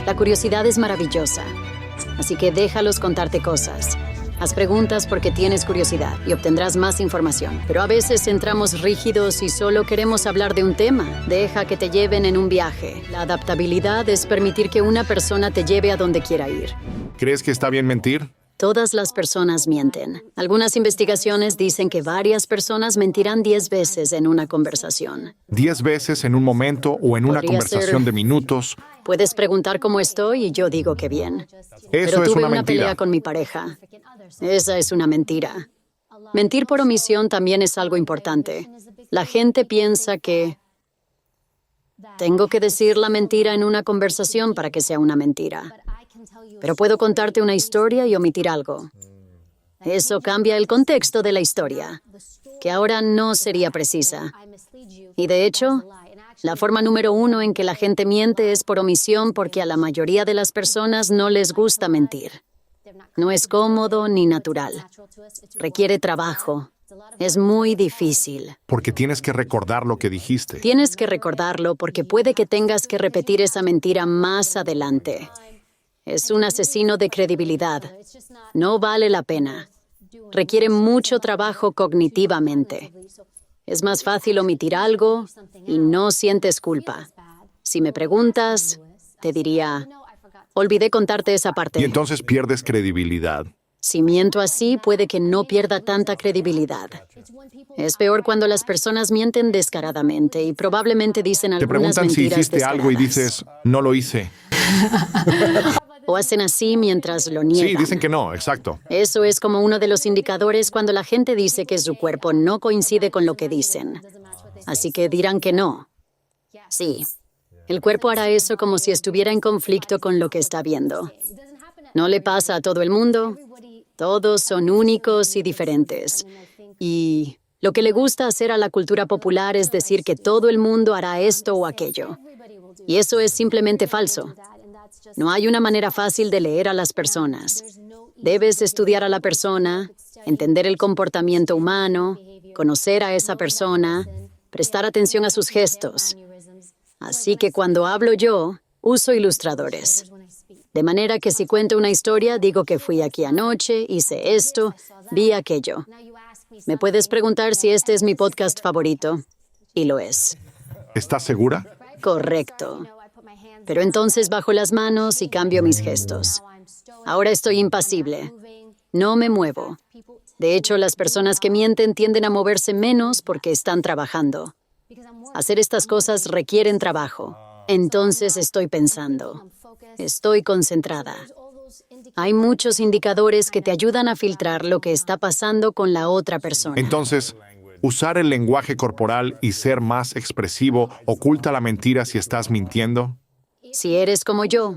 La curiosidad es maravillosa, así que déjalos contarte cosas. Haz preguntas porque tienes curiosidad y obtendrás más información. Pero a veces entramos rígidos y solo queremos hablar de un tema. Deja que te lleven en un viaje. La adaptabilidad es permitir que una persona te lleve a donde quiera ir. ¿Crees que está bien mentir? Todas las personas mienten. Algunas investigaciones dicen que varias personas mentirán 10 veces en una conversación. 10 veces en un momento o en una Podría conversación ser- de minutos. Puedes preguntar cómo estoy y yo digo que bien. Eso Pero es tuve una una mentira. pelea con mi pareja. Esa es una mentira. Mentir por omisión también es algo importante. La gente piensa que tengo que decir la mentira en una conversación para que sea una mentira. Pero puedo contarte una historia y omitir algo. Eso cambia el contexto de la historia, que ahora no sería precisa. Y de hecho, la forma número 1 en que la gente miente es por omisión porque a la mayoría de las personas no les gusta mentir. No es cómodo ni natural. Requiere trabajo. Es muy difícil. Porque tienes que recordar lo que dijiste. Tienes que recordarlo porque puede que tengas que repetir esa mentira más adelante. Es un asesino de credibilidad. No vale la pena. Requiere mucho trabajo cognitivamente. Es más fácil omitir algo y no sientes culpa. Si me preguntas, te diría, olvidé contarte esa parte. Y entonces pierdes credibilidad. Si miento así, puede que no pierda tanta credibilidad. Es peor cuando las personas mienten descaradamente y probablemente dicen Te algunas preguntan si mentiras hiciste algo y descaradas. dices, no lo hice. O hacen así mientras lo niegan. Sí, dicen que no, exacto. Eso es como uno de los indicadores cuando la gente dice que su cuerpo no coincide con lo que dicen. Así que dirán que no. Sí. El cuerpo hará eso como si estuviera en conflicto con lo que está viendo. No le pasa a todo el mundo. Todos son únicos y diferentes. Y lo que le gusta hacer a la cultura popular es decir que todo el mundo hará esto o aquello. Y eso es simplemente falso. No hay una manera fácil de leer a las personas. Debes estudiar a la persona, entender el comportamiento humano, conocer a esa persona, prestar atención a sus gestos. Así que cuando hablo yo, uso ilustradores. De manera que si cuento una historia, digo que fui aquí anoche, hice esto, vi aquello. Me puedes preguntar si este es mi podcast favorito. Y lo es. ¿Estás segura? Correcto. Pero entonces bajo las manos y cambio mis gestos. Ahora estoy impasible. No me muevo. De hecho, las personas que mienten tienden a moverse menos porque están trabajando. Hacer estas cosas requieren trabajo. Entonces estoy pensando. Estoy concentrada. Hay muchos indicadores que te ayudan a filtrar lo que está pasando con la otra persona. Entonces, usar el lenguaje corporal y ser más expresivo oculta la mentira si estás mintiendo. Si eres como yo,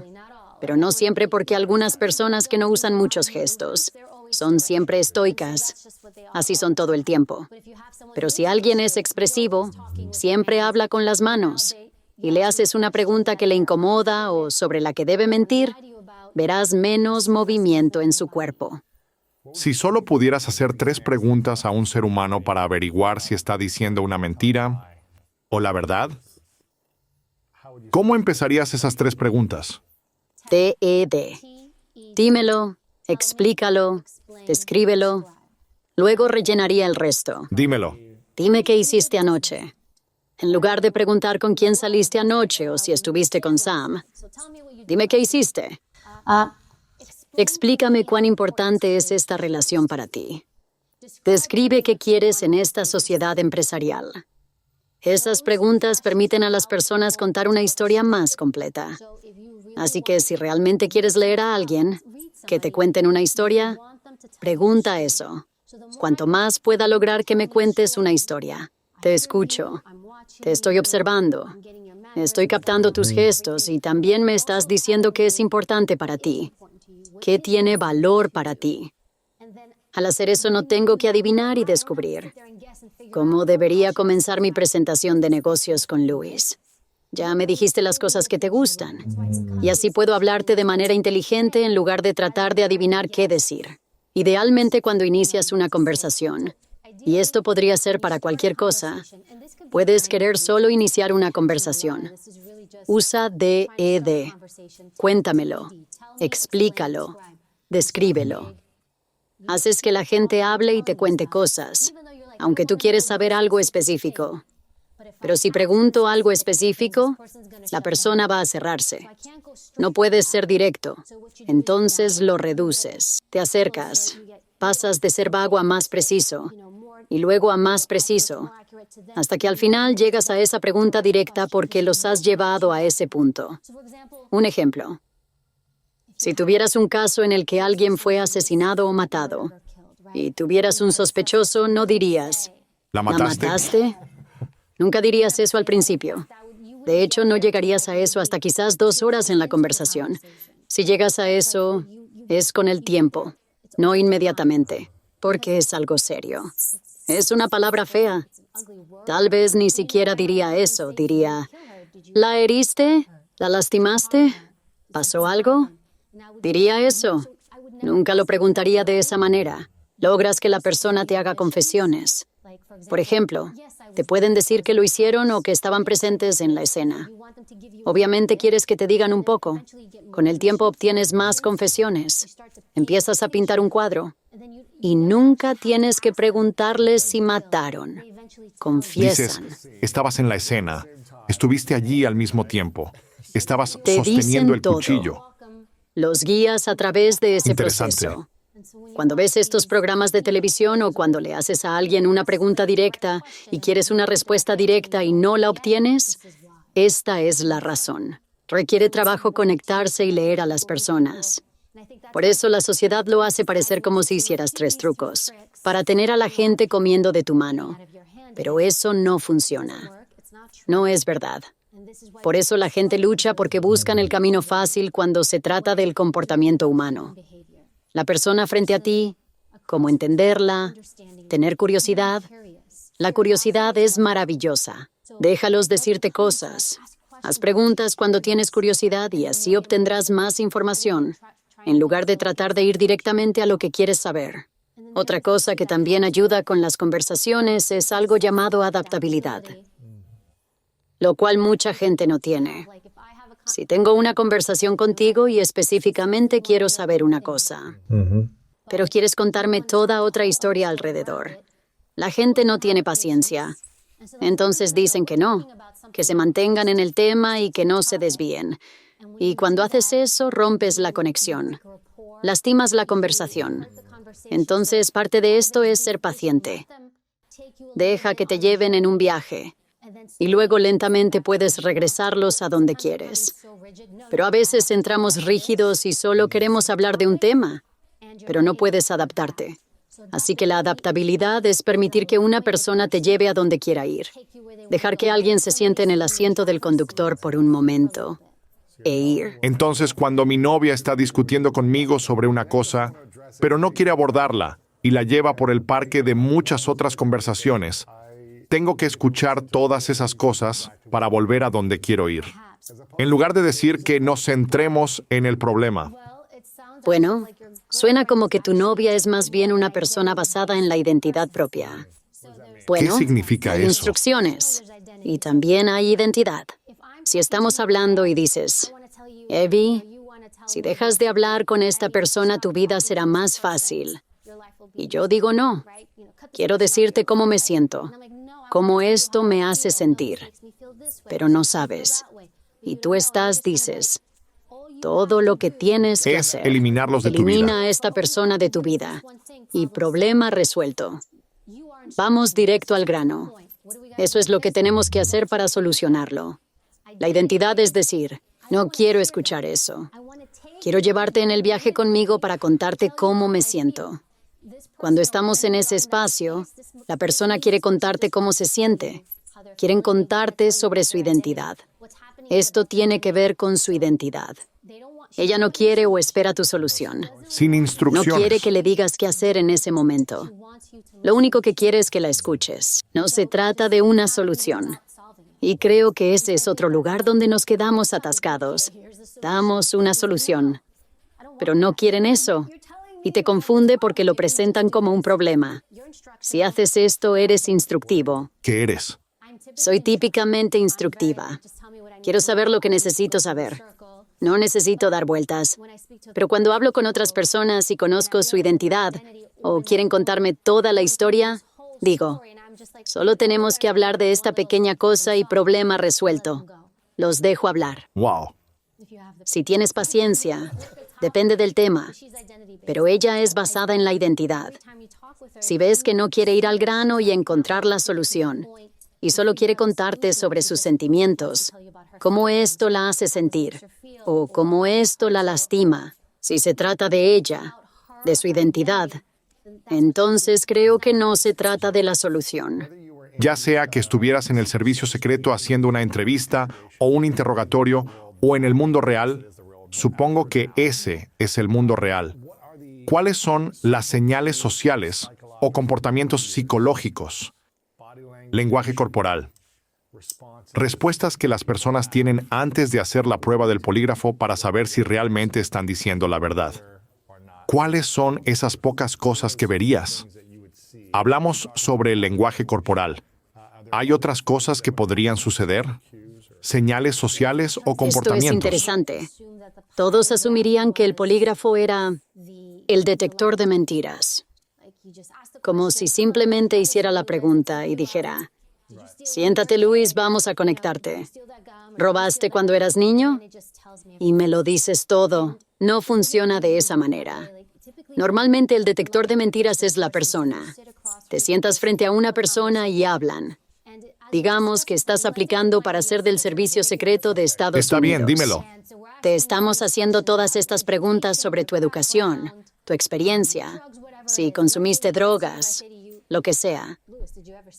pero no siempre porque algunas personas que no usan muchos gestos son siempre estoicas. Así son todo el tiempo. Pero si alguien es expresivo, siempre habla con las manos y le haces una pregunta que le incomoda o sobre la que debe mentir, verás menos movimiento en su cuerpo. Si solo pudieras hacer 3 preguntas a un ser humano para averiguar si está diciendo una mentira o la verdad, ¿cómo empezarías esas 3 preguntas? TED. Dímelo, explícalo, descríbelo. Luego rellenaría el resto. Dímelo. Dime qué hiciste anoche. En lugar de preguntar con quién saliste anoche o si estuviste con Sam, dime qué hiciste. Explícame cuán importante es esta relación para ti. Describe qué quieres en esta sociedad empresarial. Esas preguntas permiten a las personas contar una historia más completa. Así que si realmente quieres leer a alguien que te cuenten una historia, pregunta eso. Cuanto más pueda lograr que me cuentes una historia. Te escucho. Te estoy observando. Estoy captando tus gestos y también me estás diciendo qué es importante para ti. ¿Qué tiene valor para ti? Al hacer eso no tengo que adivinar y descubrir. ¿Cómo debería comenzar mi presentación de negocios con Luis? Ya me dijiste las cosas que te gustan. Y así puedo hablarte de manera inteligente en lugar de tratar de adivinar qué decir. Idealmente cuando inicias una conversación, y esto podría ser para cualquier cosa, puedes querer solo iniciar una conversación. Usa DED. Cuéntamelo, explícalo, descríbelo. Haces que la gente hable y te cuente cosas, aunque tú quieres saber algo específico. Pero si pregunto algo específico, la persona va a cerrarse. No puedes ser directo. Entonces lo reduces. Te acercas. Pasas de ser vago a más preciso. Y luego a más preciso. Hasta que al final llegas a esa pregunta directa porque los has llevado a ese punto. Un ejemplo. Si tuvieras un caso en el que alguien fue asesinado o matado, y tuvieras un sospechoso, no dirías, ¿La ¿la mataste? mataste? Nunca dirías eso al principio. De hecho, no llegarías a eso hasta quizás 2 horas en la conversación. Si llegas a eso, es con el tiempo, no inmediatamente, porque es algo serio. Es una palabra fea. Tal vez ni siquiera diría eso, diría, ¿la heriste? ¿La lastimaste? ¿Pasó algo? Diría eso. Nunca lo preguntaría de esa manera. Logras que la persona te haga confesiones. Por ejemplo, te pueden decir que lo hicieron o que estaban presentes en la escena. Obviamente quieres que te digan un poco. Con el tiempo obtienes más confesiones. Empiezas a pintar un cuadro. Y nunca tienes que preguntarles si mataron. Confiesan. Dices, estabas en la escena, estuviste allí al mismo tiempo, estabas Te sosteniendo dicen el todo. cuchillo. Los guías a través de ese Interesante. proceso. Cuando ves estos programas de televisión o cuando le haces a alguien una pregunta directa y quieres una respuesta directa y no la obtienes, esta es la razón. Requiere trabajo conectarse y leer a las personas. Por eso la sociedad lo hace parecer como si hicieras 3 trucos, para tener a la gente comiendo de tu mano. Pero eso no funciona. No es verdad. Por eso la gente lucha porque buscan el camino fácil cuando se trata del comportamiento humano. La persona frente a ti, cómo entenderla, tener curiosidad. La curiosidad es maravillosa. Déjalos decirte cosas. Haz preguntas cuando tienes curiosidad y así obtendrás más información, en lugar de tratar de ir directamente a lo que quieres saber. Otra cosa que también ayuda con las conversaciones es algo llamado adaptabilidad, lo cual mucha gente no tiene. Si tengo una conversación contigo y específicamente quiero saber una cosa, pero quieres contarme toda otra historia alrededor, la gente no tiene paciencia. Entonces dicen que no, que se mantengan en el tema y que no se desvíen. Y cuando haces eso, rompes la conexión, lastimas la conversación. Entonces, parte de esto es ser paciente. Deja que te lleven en un viaje. Y luego lentamente puedes regresarlos a donde quieres. Pero a veces entramos rígidos y solo queremos hablar de un tema, pero no puedes adaptarte. Así que la adaptabilidad es permitir que una persona te lleve a donde quiera ir. Dejar que alguien se siente en el asiento del conductor por un momento e ir. Entonces, cuando mi novia está discutiendo conmigo sobre una cosa, pero no quiere abordarla y la lleva por el parque de muchas otras conversaciones, tengo que escuchar todas esas cosas para volver a donde quiero ir. En lugar de decir que nos centremos en el problema. Bueno, suena como que tu novia es más bien una persona basada en la identidad propia. Bueno, ¿Qué significa hay eso? instrucciones y también hay identidad. Si estamos hablando y dices, Evie, si dejas de hablar con esta persona, tu vida será más fácil. Y yo digo no. Quiero decirte cómo me siento, cómo esto me hace sentir. Pero no sabes. Y tú dices, todo lo que tienes que Es hacer. eliminarlos de tu vida. Elimina a esta persona de tu vida. Y problema resuelto. Vamos directo al grano. Eso es lo que tenemos que hacer para solucionarlo. La identidad es decir, no quiero escuchar eso. Quiero llevarte en el viaje conmigo para contarte cómo me siento. Cuando estamos en ese espacio, la persona quiere contarte cómo se siente. Quieren contarte sobre su identidad. Esto tiene que ver con su identidad. Ella no quiere o espera tu solución. Sin No instrucciones. quiere que le digas qué hacer en ese momento. Lo único que quiere es que la escuches. No se trata de una solución. Y creo que ese es otro lugar donde nos quedamos atascados. Damos una solución. Pero no quieren eso. Y te confunde porque lo presentan como un problema. Si haces esto, eres instructivo. ¿Qué eres? Soy típicamente instructiva. Quiero saber lo que necesito saber. No necesito dar vueltas. Pero cuando hablo con otras personas y conozco su identidad o quieren contarme toda la historia, digo, solo tenemos que hablar de esta pequeña cosa y problema resuelto. Los dejo hablar. Wow. Si tienes paciencia, depende del tema, pero ella es basada en la identidad. Si ves que no quiere ir al grano y encontrar la solución, y solo quiere contarte sobre sus sentimientos, cómo esto la hace sentir, o cómo esto la lastima, si se trata de ella, de su identidad, entonces creo que no se trata de la solución. Ya sea que estuvieras en el servicio secreto haciendo una entrevista o un interrogatorio o en el mundo real, supongo que ese es el mundo real. ¿Cuáles son las señales sociales o comportamientos psicológicos? Lenguaje corporal. Respuestas que las personas tienen antes de hacer la prueba del polígrafo para saber si realmente están diciendo la verdad. ¿Cuáles son esas pocas cosas que verías? Hablamos sobre el lenguaje corporal. ¿Hay otras cosas que podrían suceder? ¿Señales sociales o comportamientos? Esto es interesante. Todos asumirían que el polígrafo era el detector de mentiras. Como si simplemente hiciera la pregunta y dijera, siéntate, Luis, vamos a conectarte. ¿Robaste cuando eras niño? Y me lo dices todo. No funciona de esa manera. Normalmente el detector de mentiras es la persona. Te sientas frente a una persona y hablan. Digamos que estás aplicando para ser del servicio secreto de Estados Unidos. Está bien, dímelo. Te estamos haciendo todas estas preguntas sobre tu educación, tu experiencia, si consumiste drogas, lo que sea.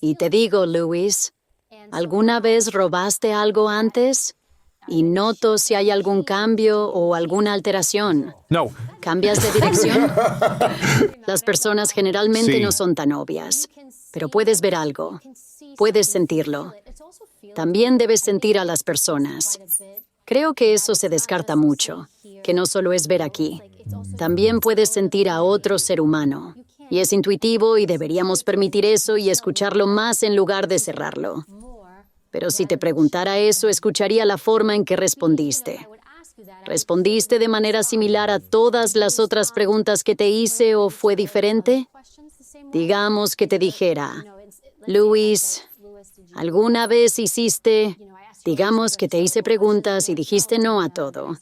Y te digo, Luis, ¿alguna vez robaste algo antes? Y noto si hay algún cambio o alguna alteración. No. ¿Cambias de dirección? Las personas generalmente Sí. no son tan obvias, pero puedes ver algo, puedes sentirlo. También debes sentir a las personas. Creo que eso se descarta mucho, que no solo es ver aquí. También puedes sentir a otro ser humano. Y es intuitivo y deberíamos permitir eso y escucharlo más en lugar de cerrarlo. Pero si te preguntara eso, escucharía la forma en que respondiste. ¿Respondiste de manera similar a todas las otras preguntas que te hice o fue diferente? Digamos que te dijera, Luis, ¿alguna vez hiciste? Digamos que te hice preguntas y dijiste no a todo.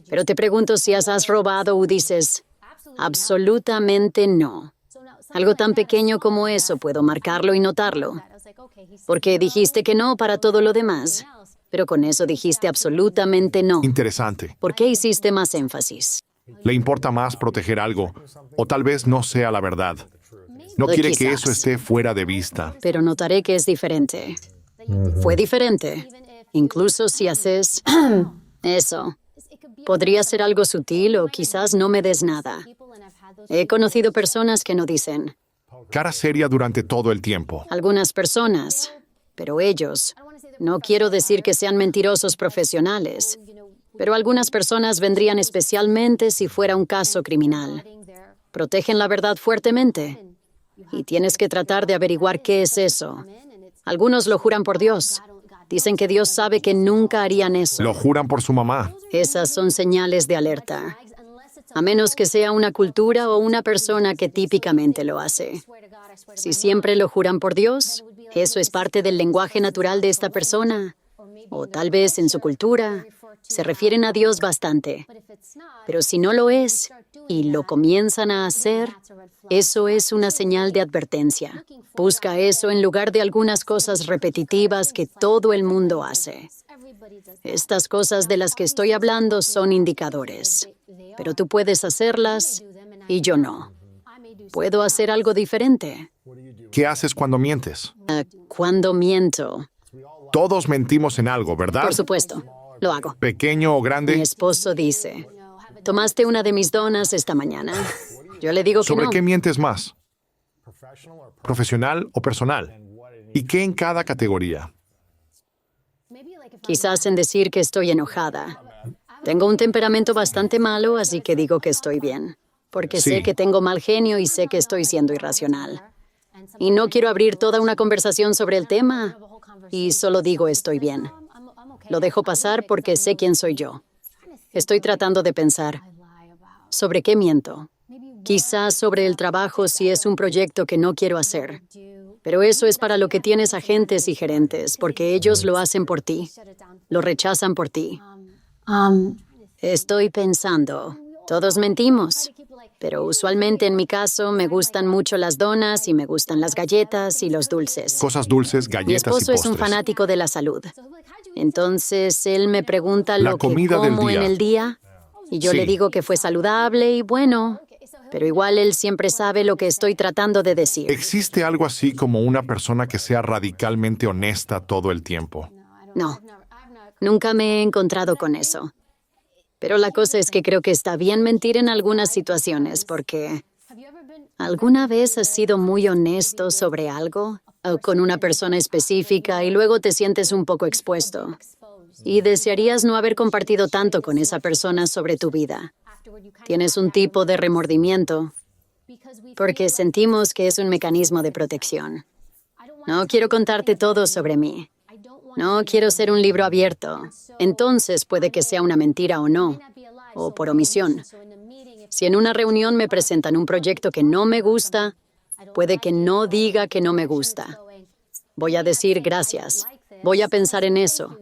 Pero te pregunto si has robado o dices, absolutamente no. Algo tan pequeño como eso puedo marcarlo y notarlo. Porque dijiste que no para todo lo demás, pero con eso dijiste absolutamente no. Interesante. ¿Por qué hiciste más énfasis? Le importa más proteger algo, o tal vez no sea la verdad. No quiere que Quizás. eso esté fuera de vista. Pero notaré que es diferente. Fue diferente. Incluso si haces eso. Podría ser algo sutil o quizás no me des nada. He conocido personas que no dicen. Cara seria durante todo el tiempo. Algunas personas, pero ellos. No quiero decir que sean mentirosos profesionales, pero algunas personas vendrían especialmente si fuera un caso criminal. Protegen la verdad fuertemente y tienes que tratar de averiguar qué es eso. Algunos lo juran por Dios. Dicen que Dios sabe que nunca harían eso. Lo juran por su mamá. Esas son señales de alerta. A menos que sea una cultura o una persona que típicamente lo hace. Si siempre lo juran por Dios, eso es parte del lenguaje natural de esta persona. O tal vez en su cultura se refieren a Dios bastante. Pero si no lo es y lo comienzan a hacer, eso es una señal de advertencia. Busca eso en lugar de algunas cosas repetitivas que todo el mundo hace. Estas cosas de las que estoy hablando son indicadores, pero tú puedes hacerlas y yo no. ¿Puedo hacer algo diferente? ¿Qué haces cuando mientes? Cuando miento. Todos mentimos en algo, ¿verdad? Por supuesto, lo hago. Pequeño o Mi grande. esposo dice, ¿tomaste una de mis donas esta mañana? Yo le digo que ¿Sobre no. qué mientes más? ¿Profesional o personal? ¿Y qué en cada categoría? Quizás en decir que estoy enojada. Tengo un temperamento bastante malo, así que digo que estoy bien. Porque Sí. sé que tengo mal genio y sé que estoy siendo irracional. Y no quiero abrir toda una conversación sobre el tema, y solo digo estoy bien. Lo dejo pasar porque sé quién soy yo. Estoy tratando de pensar, ¿sobre qué miento? Quizás sobre el trabajo si es un proyecto que no quiero hacer. Pero eso es para lo que tienes agentes y gerentes, porque ellos lo hacen por ti. Lo rechazan por ti. Estoy pensando, todos mentimos. Pero usualmente en mi caso me gustan mucho las donas y me gustan las galletas y los dulces. Cosas dulces, Mi galletas y esposo es un postres. fanático de la salud. Entonces él me pregunta La lo que comida del como en día. el día y yo Sí. le digo que fue saludable y bueno, pero igual él siempre sabe lo que estoy tratando de decir. ¿Existe algo así como una persona que sea radicalmente honesta todo el tiempo? No, nunca me he encontrado con eso. Pero la cosa es que creo que está bien mentir en algunas situaciones porque ¿alguna vez has sido muy honesto sobre algo o con una persona específica y luego te sientes un poco expuesto? Y desearías no haber compartido tanto con esa persona sobre tu vida. Tienes un tipo de remordimiento porque sentimos que es un mecanismo de protección. No quiero contarte todo sobre mí. No quiero ser un libro abierto. Entonces puede que sea una mentira o no, o por omisión. Si en una reunión me presentan un proyecto que no me gusta, puede que no diga que no me gusta. Voy a decir gracias. Voy a pensar en eso.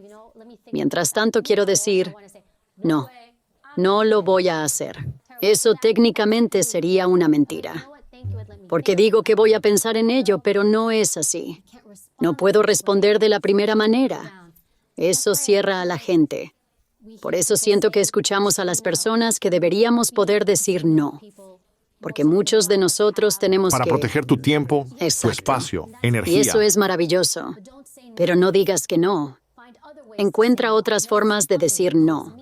Mientras tanto, quiero decir, no, no lo voy a hacer. Eso técnicamente sería una mentira. Porque digo que voy a pensar en ello, pero no es así. No puedo responder de la primera manera. Eso cierra a la gente. Por eso siento que escuchamos a las personas que deberíamos poder decir no. Porque muchos de nosotros tenemos Para que... proteger tu tiempo, tu Exacto. espacio, Y energía. eso es maravilloso. Pero no digas que no. Encuentra otras formas de decir no.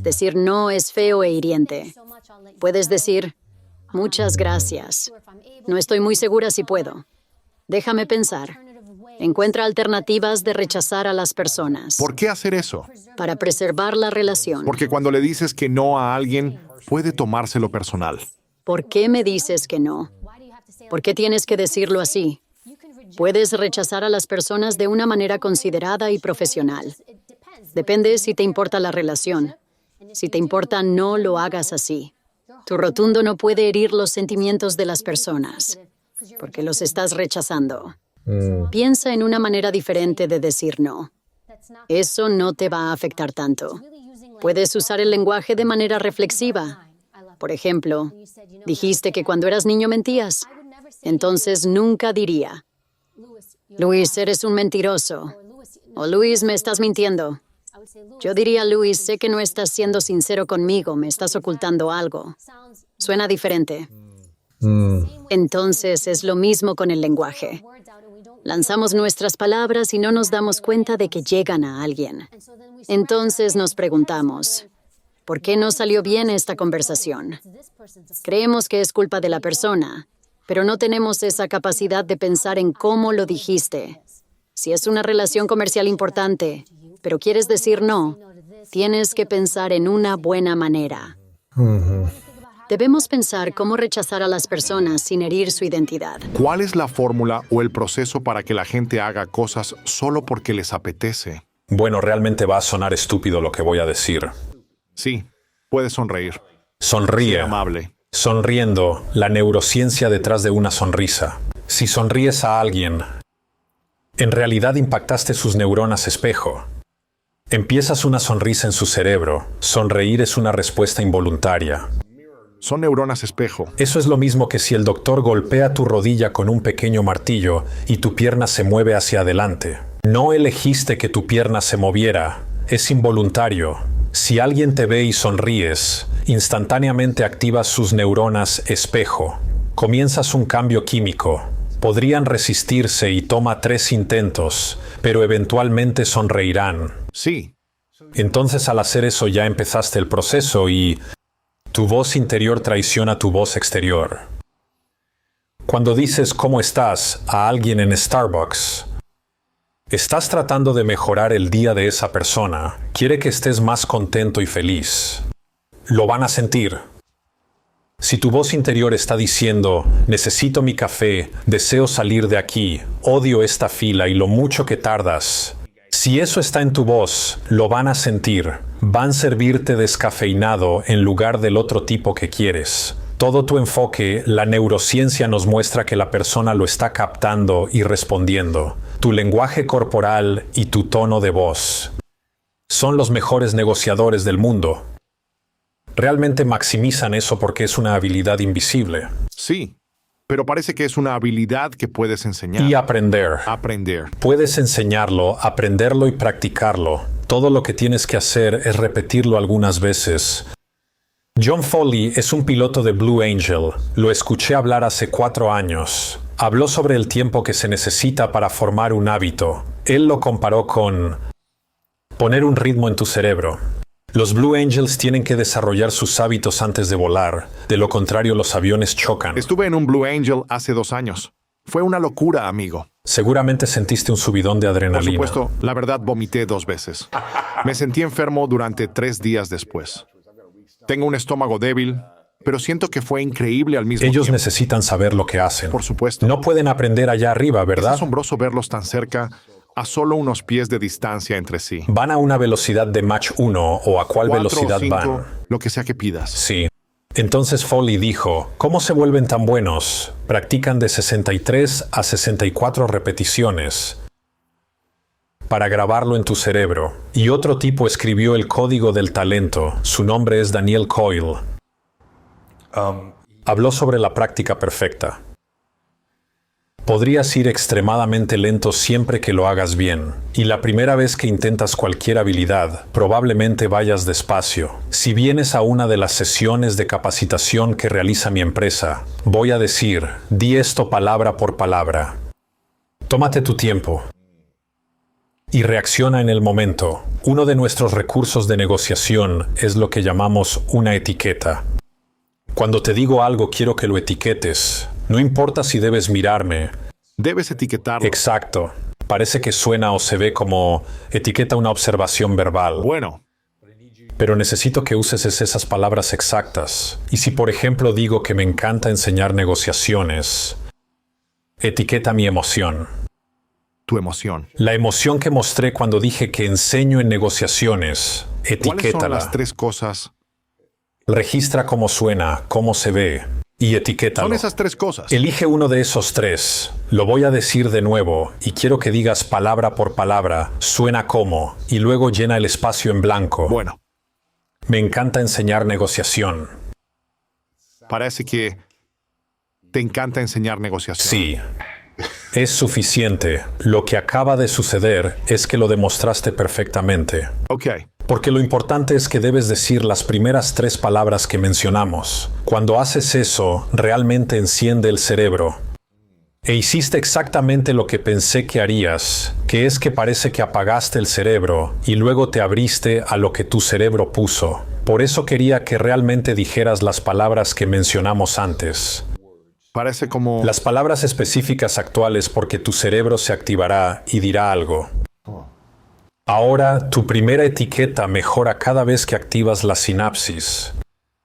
Decir no es feo e hiriente. Puedes decir, muchas gracias. No estoy muy segura si puedo. Déjame pensar. Encuentra alternativas de rechazar a las personas ¿Por qué hacer eso? para preservar la relación. Porque cuando le dices que no a alguien, puede tomárselo personal. ¿Por qué me dices que no? ¿Por qué tienes que decirlo así? Puedes rechazar a las personas de una manera considerada y profesional. Depende si te importa la relación. Si te importa, no lo hagas así. Tu rotundo no puede herir los sentimientos de las personas, porque los estás rechazando. Piensa en una manera diferente de decir no. Eso no te va a afectar tanto. Puedes usar el lenguaje de manera reflexiva. Por ejemplo, dijiste que cuando eras niño mentías. Entonces nunca diría, Luis, eres un mentiroso. O Luis, me estás mintiendo. Yo diría, Luis, sé que no estás siendo sincero conmigo, me estás ocultando algo. Suena diferente. Entonces es lo mismo con el lenguaje. Lanzamos nuestras palabras y no nos damos cuenta de que llegan a alguien. Entonces nos preguntamos, ¿por qué no salió bien esta conversación? Creemos que es culpa de la persona, pero no tenemos esa capacidad de pensar en cómo lo dijiste. Si es una relación comercial importante, pero quieres decir no, tienes que pensar en una buena manera. Debemos pensar cómo rechazar a las personas sin herir su identidad. ¿Cuál es la fórmula o el proceso para que la gente haga cosas solo porque les apetece? Bueno, realmente va a sonar estúpido lo que voy a decir. Sí, puedes sonreír. Sonríe. Sé amable. Sonriendo, la neurociencia detrás de una sonrisa. Si sonríes a alguien, en realidad impactaste sus neuronas espejo. Empiezas una sonrisa en su cerebro. Sonreír es una respuesta involuntaria. Son neuronas espejo. Eso es lo mismo que si el doctor golpea tu rodilla con un pequeño martillo y tu pierna se mueve hacia adelante. No elegiste que tu pierna se moviera. Es involuntario. Si alguien te ve y sonríes, instantáneamente activas sus neuronas espejo. Comienzas un cambio químico. Podrían resistirse y toma 3 intentos, pero eventualmente sonreirán. Sí, Entonces al hacer eso ya empezaste el proceso y tu voz interior traiciona tu voz exterior. Cuando dices ¿cómo estás? A alguien en Starbucks, estás tratando de mejorar el día de esa persona. Quiere que estés más contento y feliz. Lo van a sentir. Si tu voz interior está diciendo, necesito mi café, deseo salir de aquí, odio esta fila y lo mucho que tardas, si eso está en tu voz, lo van a sentir. Van a servirte descafeinado en lugar del otro tipo que quieres. Todo tu enfoque, la neurociencia nos muestra que la persona lo está captando y respondiendo. Tu lenguaje corporal y tu tono de voz son los mejores negociadores del mundo. Realmente maximizan eso porque es una habilidad invisible. Sí, pero parece que es una habilidad que puedes enseñar. Y aprender. Aprender. Puedes enseñarlo, aprenderlo y practicarlo. Todo lo que tienes que hacer es repetirlo algunas veces. John Foley es un piloto de Blue Angel. Lo escuché hablar hace 4 años. Habló sobre el tiempo que se necesita para formar un hábito. Él lo comparó con poner un ritmo en tu cerebro. Los Blue Angels tienen que desarrollar sus hábitos antes de volar. De lo contrario, los aviones chocan. Estuve en un Blue Angel hace 2 años. Fue una locura, amigo. Seguramente sentiste un subidón de Por adrenalina. supuesto, la verdad vomité 2 veces. Me sentí enfermo durante 3 días después. Tengo un estómago débil, pero siento que fue increíble al mismo Ellos tiempo. necesitan saber lo que hacen. Por supuesto. No pueden aprender allá arriba, Es ¿verdad? asombroso verlos tan cerca, a solo unos pies de distancia entre sí. Van a una velocidad de Mach 1 o a cuál 4 o velocidad 5, van. lo que sea que pidas. Sí. Entonces Foley dijo, ¿cómo se vuelven tan buenos? Practican de 63 a 64 repeticiones para grabarlo en tu cerebro. Y otro tipo escribió el código del talento. Su nombre es Daniel Coyle. Habló sobre la práctica perfecta. Podrías ir extremadamente lento siempre que lo hagas bien. Y la primera vez que intentas cualquier habilidad, probablemente vayas despacio. Si vienes a una de las sesiones de capacitación que realiza mi empresa, voy a decir, di esto palabra por palabra. Tómate tu tiempo. Y reacciona en el momento. Uno de nuestros recursos de negociación es lo que llamamos una etiqueta. Cuando te digo algo, quiero que lo etiquetes. No importa si debes mirarme. Debes etiquetarlo. Exacto. Parece que suena o se ve como etiqueta una observación verbal. Bueno, Pero necesito que uses esas palabras exactas. Y si por ejemplo digo que me encanta enseñar negociaciones, etiqueta mi emoción. tu emoción. La emoción que mostré cuando dije que enseño en negociaciones, ¿Cuáles son etiquétala. las 3 cosas? Registra cómo suena, cómo se ve y etiquétalo. Son esas 3 cosas. Elige uno de esos 3. Lo voy a decir de nuevo y quiero que digas palabra por palabra, suena como, y luego llena el espacio en blanco. Bueno, Me encanta enseñar negociación. parece que te encanta enseñar negociación. Sí. Es suficiente. Lo que acaba de suceder es que lo demostraste perfectamente. Ok. Porque lo importante es que debes decir las primeras 3 palabras que mencionamos. Cuando haces eso, realmente enciende el cerebro. E hiciste exactamente lo que pensé que harías, que es que parece que apagaste el cerebro y luego te abriste a lo que tu cerebro puso. Por eso quería que realmente dijeras las palabras que mencionamos antes. Parece como... Las palabras específicas actuales porque tu cerebro se activará y dirá algo. Ahora, tu primera etiqueta mejora cada vez que activas la sinapsis.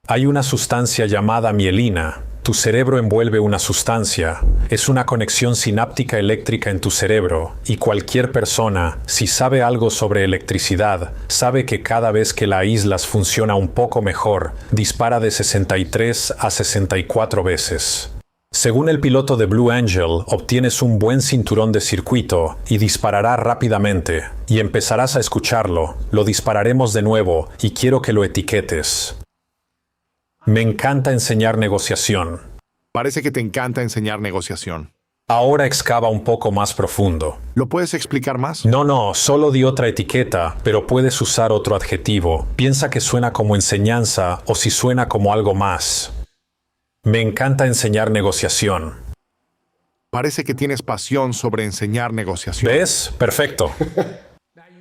Hay una sustancia llamada mielina. Tu cerebro envuelve una sustancia. Es una conexión sináptica eléctrica en tu cerebro. Y cualquier persona, si sabe algo sobre electricidad, sabe que cada vez que la aíslas funciona un poco mejor. Dispara de 63 a 64 veces. Según el piloto de Blue Angel, obtienes un buen cinturón de circuito y disparará rápidamente. Y empezarás a escucharlo. Lo dispararemos de nuevo y quiero que lo etiquetes. Me encanta enseñar negociación. Parece que te encanta enseñar negociación. Ahora excava un poco más profundo. ¿Lo puedes explicar más? No, solo di otra etiqueta, pero puedes usar otro adjetivo. Piensa que suena como enseñanza o si suena como algo más. Me encanta enseñar negociación. Parece que tienes pasión sobre enseñar negociación. ¿Ves? Perfecto.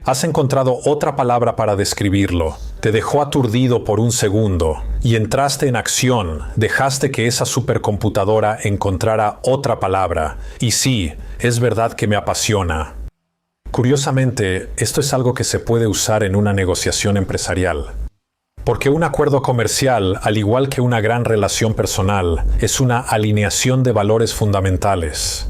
Has encontrado otra palabra para describirlo. Te dejó aturdido por un segundo y entraste en acción. Dejaste que esa supercomputadora encontrara otra palabra. Y sí, es verdad que me apasiona. Curiosamente, esto es algo que se puede usar en una negociación empresarial. Porque un acuerdo comercial, al igual que una gran relación personal, es una alineación de valores fundamentales.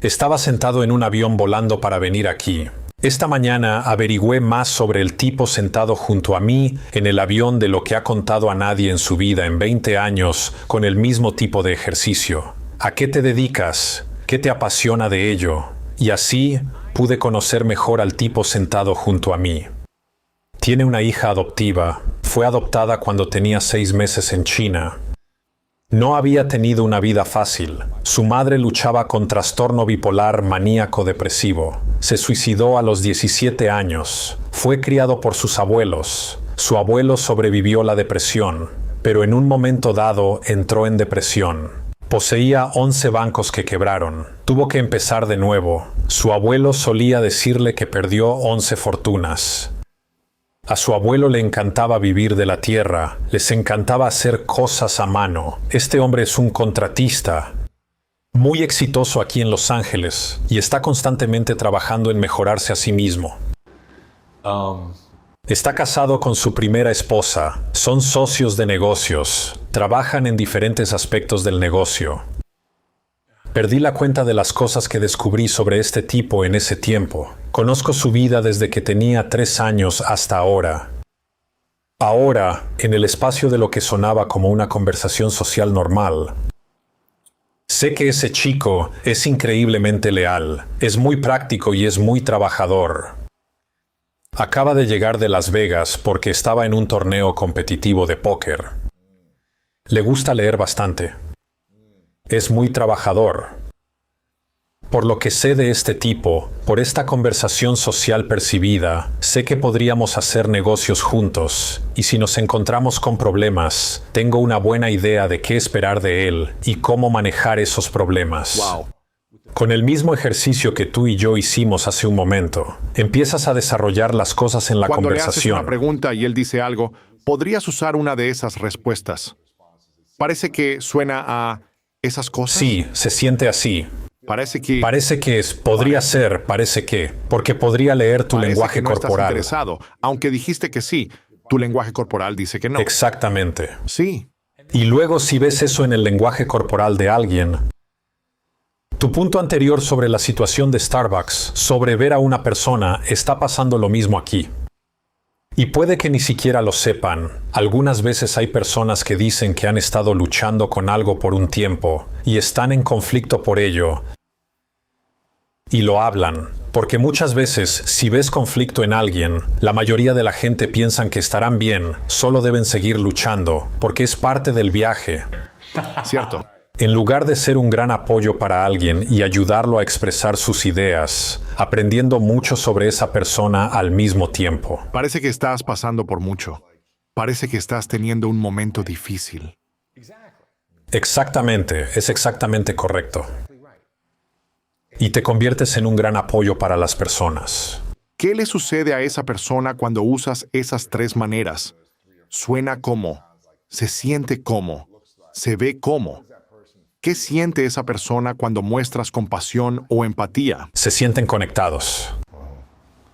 Estaba sentado en un avión volando para venir aquí. Esta mañana averigüé más sobre el tipo sentado junto a mí en el avión de lo que ha contado a nadie en su vida en 20 años con el mismo tipo de ejercicio. ¿A qué te dedicas? ¿Qué te apasiona de ello? Y así pude conocer mejor al tipo sentado junto a mí. Tiene una hija adoptiva. Fue adoptada cuando tenía 6 meses en China. No había tenido una vida fácil. Su madre luchaba con trastorno bipolar maníaco depresivo. Se suicidó a los 17 años. Fue criado por sus abuelos. Su abuelo sobrevivió la depresión, pero en un momento dado entró en depresión. Poseía 11 bancos que quebraron. Tuvo que empezar de nuevo. Su abuelo solía decirle que perdió 11 fortunas. A su abuelo le encantaba vivir de la tierra, les encantaba hacer cosas a mano. Este hombre es un contratista, muy exitoso aquí en Los Ángeles, y está constantemente trabajando en mejorarse a sí mismo. Está casado con su primera esposa, son socios de negocios, trabajan en diferentes aspectos del negocio. Perdí la cuenta de las cosas que descubrí sobre este tipo en ese tiempo. Conozco su vida desde que tenía 3 años hasta ahora. Ahora, en el espacio de lo que sonaba como una conversación social normal, sé que ese chico es increíblemente leal, es muy práctico y es muy trabajador. Acaba de llegar de Las Vegas porque estaba en un torneo competitivo de póker. Le gusta leer bastante. Es muy trabajador. Por lo que sé de este tipo, por esta conversación social percibida, sé que podríamos hacer negocios juntos, y si nos encontramos con problemas, tengo una buena idea de qué esperar de él y cómo manejar esos problemas. Wow. Con el mismo ejercicio que tú y yo hicimos hace un momento, empiezas a desarrollar las cosas en la Cuando le haces conversación. una pregunta y él dice algo, podrías usar una de esas respuestas. Parece que suena a esas cosas. Sí, se siente así. Parece que Podría ser, porque podría leer tu parece lenguaje que no estás corporal. interesado, aunque dijiste que sí. Tu lenguaje corporal dice que no. Exactamente. Sí. Y luego si ves eso en el lenguaje corporal de alguien, tu punto anterior sobre la situación de Starbucks, sobre ver a una persona, está pasando lo mismo aquí. Y puede que ni siquiera lo sepan. Algunas veces hay personas que dicen que han estado luchando con algo por un tiempo y están en conflicto por ello. Y lo hablan. Porque muchas veces, si ves conflicto en alguien, la mayoría de la gente piensan que estarán bien, solo deben seguir luchando, porque es parte del viaje. Cierto. En lugar de ser un gran apoyo para alguien y ayudarlo a expresar sus ideas, aprendiendo mucho sobre esa persona al mismo tiempo. Parece que estás pasando por mucho. Parece que estás teniendo un momento difícil. Exactamente, es exactamente correcto. Y te conviertes en un gran apoyo para las personas. ¿Qué le sucede a esa persona cuando usas esas 3 maneras? Suena como, se siente como, se ve como. ¿Qué siente esa persona cuando muestras compasión o empatía? Se sienten conectados.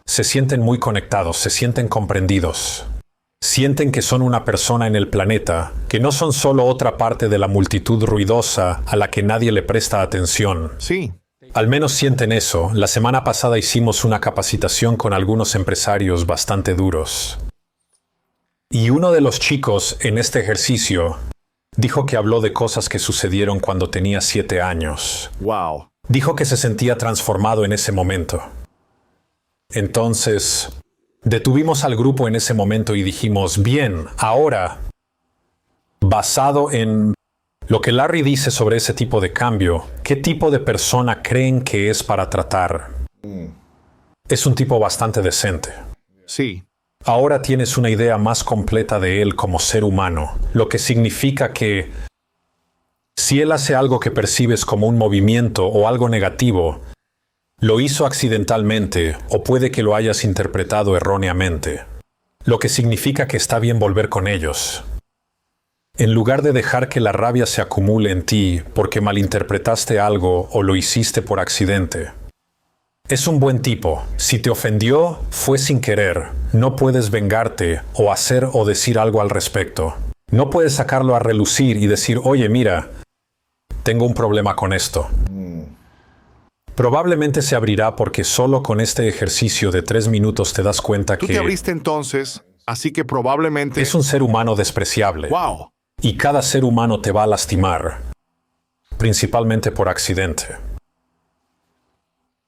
Se sienten muy conectados, se sienten comprendidos. Sienten que son una persona en el planeta, que no son solo otra parte de la multitud ruidosa a la que nadie le presta atención. Sí. Al menos sienten eso. La semana pasada hicimos una capacitación con algunos empresarios bastante duros. Y uno de los chicos en este ejercicio dijo que habló de cosas que sucedieron cuando tenía 7 años. Wow. Dijo que se sentía transformado en ese momento. Entonces, detuvimos al grupo en ese momento y dijimos, bien, ahora, basado en lo que Larry dice sobre ese tipo de cambio, ¿qué tipo de persona creen que es para tratar? Es un tipo bastante decente. Sí. Ahora tienes una idea más completa de él como ser humano, lo que significa que si él hace algo que percibes como un movimiento o algo negativo, lo hizo accidentalmente o puede que lo hayas interpretado erróneamente, lo que significa que está bien volver con ellos. En lugar de dejar que la rabia se acumule en ti porque malinterpretaste algo o lo hiciste por accidente. Es un buen tipo. Si te ofendió, fue sin querer. No puedes vengarte o hacer o decir algo al respecto. No puedes sacarlo a relucir y decir, oye, mira, tengo un problema con esto. Probablemente se abrirá porque solo con este ejercicio de 3 minutos te das cuenta Tú que te abriste entonces, así que probablemente... es un ser humano despreciable. ¡Wow! Y cada ser humano te va a lastimar, principalmente por accidente.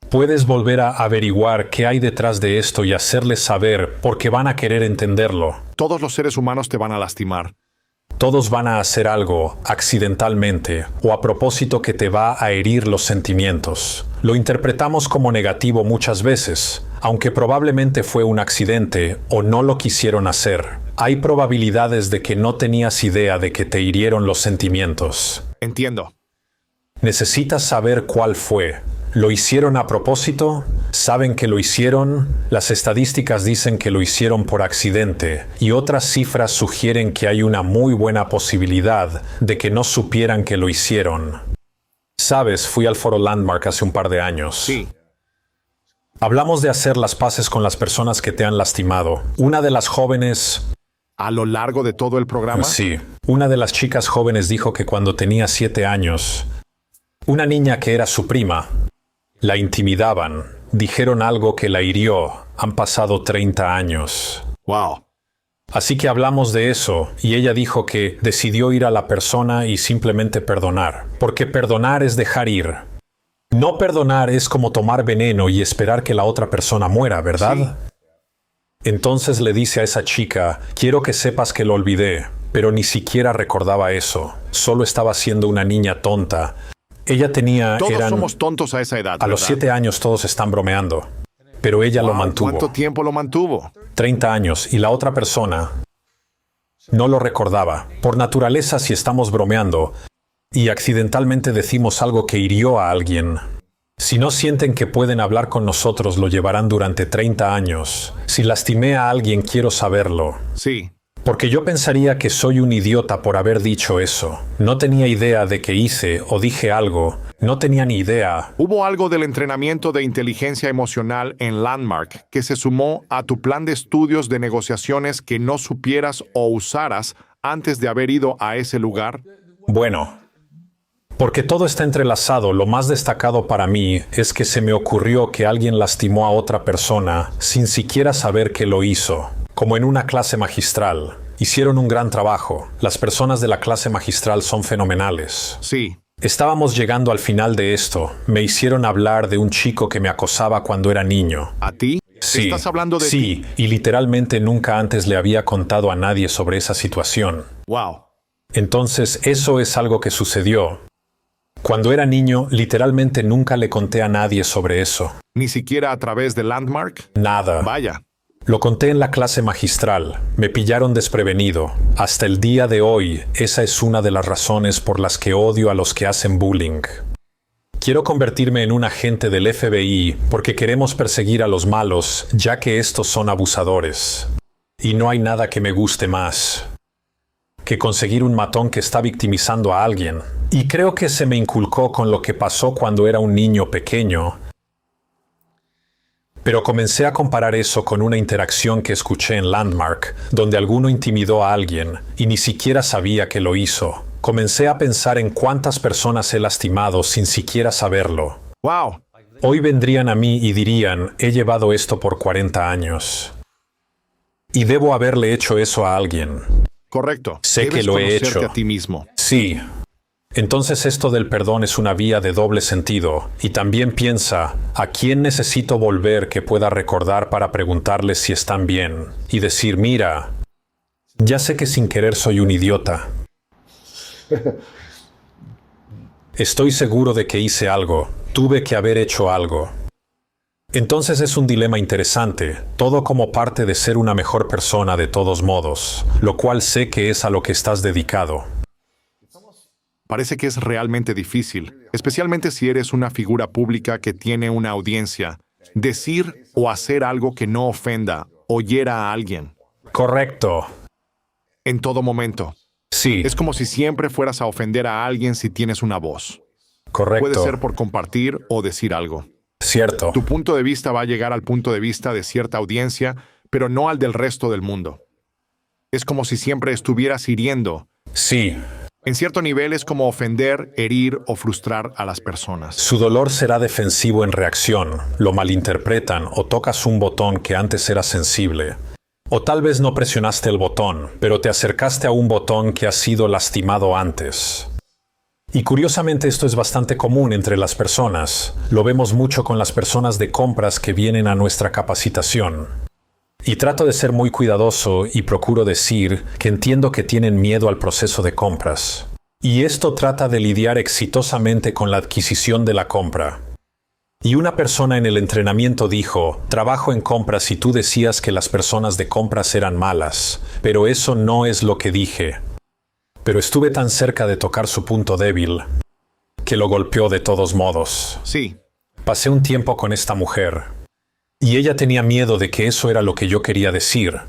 Puedes volver a averiguar qué hay detrás de esto y hacerles saber porque van a querer entenderlo. Todos los seres humanos te van a lastimar. Todos van a hacer algo accidentalmente o a propósito que te va a herir los sentimientos. Lo interpretamos como negativo muchas veces, aunque probablemente fue un accidente o no lo quisieron hacer. Hay probabilidades de que no tenías idea de que te hirieron los sentimientos. Entiendo. Necesitas saber cuál fue. ¿Lo hicieron a propósito? ¿Saben que lo hicieron? Las estadísticas dicen que lo hicieron por accidente, y otras cifras sugieren que hay una muy buena posibilidad de que no supieran que lo hicieron. Sabes, fui al foro Landmark hace un par de años. Sí. Hablamos de hacer las paces con las personas que te han lastimado. Una de las jóvenes... ¿A lo largo de todo el programa? Sí. Una de las chicas jóvenes dijo que cuando tenía 7 años, una niña que era su prima, la intimidaban, dijeron algo que la hirió. Han pasado 30 años. ¡Wow! Así que hablamos de eso, y ella dijo que decidió ir a la persona y simplemente perdonar. Porque perdonar es dejar ir. No perdonar es como tomar veneno y esperar que la otra persona muera, ¿verdad? Sí. Entonces le dice a esa chica, quiero que sepas que lo olvidé, pero ni siquiera recordaba eso. Solo estaba siendo una niña tonta. Ella tenía... Todos somos tontos a esa edad, A los ¿verdad? 7 años todos están bromeando. Pero ella lo Wow, mantuvo. ¿cuánto tiempo lo mantuvo? 30 años, y la otra persona no lo recordaba. Por naturaleza, si estamos bromeando y accidentalmente decimos algo que hirió a alguien, si no sienten que pueden hablar con nosotros, lo llevarán durante 30 años. Si lastimé a alguien, quiero saberlo. Sí. Porque yo pensaría que soy un idiota por haber dicho eso. No tenía idea de que hice o dije algo. No tenía ni idea. ¿Hubo algo del entrenamiento de inteligencia emocional en Landmark que se sumó a tu plan de estudios de negociaciones que no supieras o usaras antes de haber ido a ese lugar? Bueno, porque todo está entrelazado, lo más destacado para mí es que se me ocurrió que alguien lastimó a otra persona sin siquiera saber que lo hizo. Como en una clase magistral. Hicieron un gran trabajo. Las personas de la clase magistral son fenomenales. Sí. Estábamos llegando al final de esto. Me hicieron hablar de un chico que me acosaba cuando era niño. ¿A ti? Sí. ¿Estás hablando de Sí, ti? y literalmente nunca antes le había contado a nadie sobre esa situación. Wow. Entonces, eso es algo que sucedió. Cuando era niño, literalmente nunca le conté a nadie sobre eso. ¿Ni siquiera a través de Landmark? Nada. Vaya. Lo conté en la clase magistral. Me pillaron desprevenido. Hasta el día de hoy, esa es una de las razones por las que odio a los que hacen bullying. Quiero convertirme en un agente del FBI porque queremos perseguir a los malos, ya que estos son abusadores. Y no hay nada que me guste más que conseguir un matón que está victimizando a alguien. Y creo que se me inculcó con lo que pasó cuando era un niño pequeño. Pero comencé a comparar eso con una interacción que escuché en Landmark, donde alguno intimidó a alguien y ni siquiera sabía que lo hizo. Comencé a pensar en cuántas personas he lastimado sin siquiera saberlo. Wow. Hoy vendrían a mí y dirían, he llevado esto por 40 años. Y debo haberle hecho eso a alguien. Correcto. Sé Debes que lo he conocerte hecho. a ti mismo. Sí. Entonces esto del perdón es una vía de doble sentido. Y también piensa, ¿a quién necesito volver que pueda recordar para preguntarles si están bien? Y decir, mira, ya sé que sin querer soy un idiota. Estoy seguro de que hice algo. Tuve que haber hecho algo. Entonces es un dilema interesante, todo como parte de ser una mejor persona de todos modos, lo cual sé que es a lo que estás dedicado. Parece que es realmente difícil, especialmente si eres una figura pública que tiene una audiencia. Decir o hacer algo que no ofenda o hiera a alguien. Correcto. En todo momento. Sí, Es como si siempre fueras a ofender a alguien si tienes una voz. correcto. Puede ser por compartir o decir algo. Cierto. Tu punto de vista va a llegar al punto de vista de cierta audiencia, pero no al del resto del mundo. Es como si siempre estuvieras hiriendo. Sí, En cierto nivel es como ofender, herir o frustrar a las personas. su dolor será defensivo en reacción, lo malinterpretan o tocas un botón que antes era sensible. O tal vez no presionaste el botón, pero te acercaste a un botón que ha sido lastimado antes. Y curiosamente esto es bastante común entre las personas. Lo vemos mucho con las personas de compras que vienen a nuestra capacitación. Y trato de ser muy cuidadoso y procuro decir que entiendo que tienen miedo al proceso de compras. Y esto trata de lidiar exitosamente con la adquisición de la compra. Y una persona en el entrenamiento dijo, trabajo en compras y tú decías que las personas de compras eran malas, pero eso no es lo que dije. Pero estuve tan cerca de tocar su punto débil, que lo golpeó de todos modos. Sí, Pasé un tiempo con esta mujer, y ella tenía miedo de que eso era lo que yo quería decir,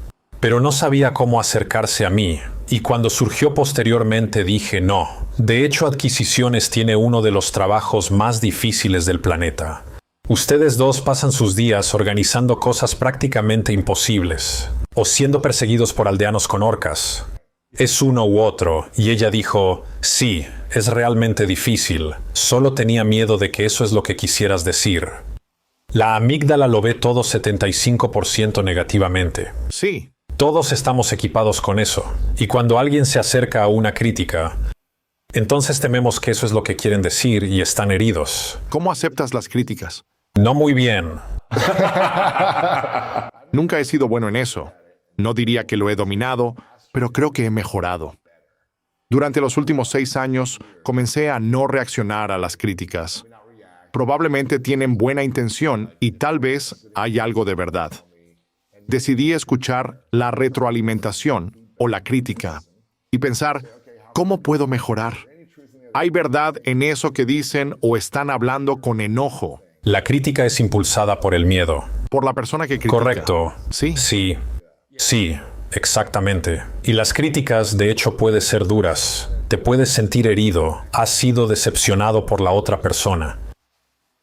pero no sabía cómo acercarse a mí, y cuando surgió posteriormente dije no. De hecho, adquisiciones tiene uno de los trabajos más difíciles del planeta. Ustedes dos pasan sus días organizando cosas prácticamente imposibles, o siendo perseguidos por aldeanos con orcas. Es uno u otro, y ella dijo, sí, es realmente difícil, solo tenía miedo de que eso es lo que quisieras decir. La amígdala lo ve todo 75% negativamente. sí. Todos estamos equipados con eso, y cuando alguien se acerca a una crítica, entonces tememos que eso es lo que quieren decir y están heridos. ¿Cómo aceptas las críticas? No muy bien. Nunca he sido bueno en eso. No diría que lo he dominado, pero creo que he mejorado. Durante los últimos 6 años, comencé a no reaccionar a las críticas. Probablemente tienen buena intención y tal vez hay algo de verdad. Decidí escuchar la retroalimentación o la crítica y pensar, ¿cómo puedo mejorar? ¿Hay verdad en eso que dicen o están hablando con enojo? La crítica es impulsada por el miedo. Por la persona que critica. Correcto. Sí. Sí, exactamente. Y las críticas, de hecho, pueden ser duras. Te puedes sentir herido. Has sido decepcionado por la otra persona.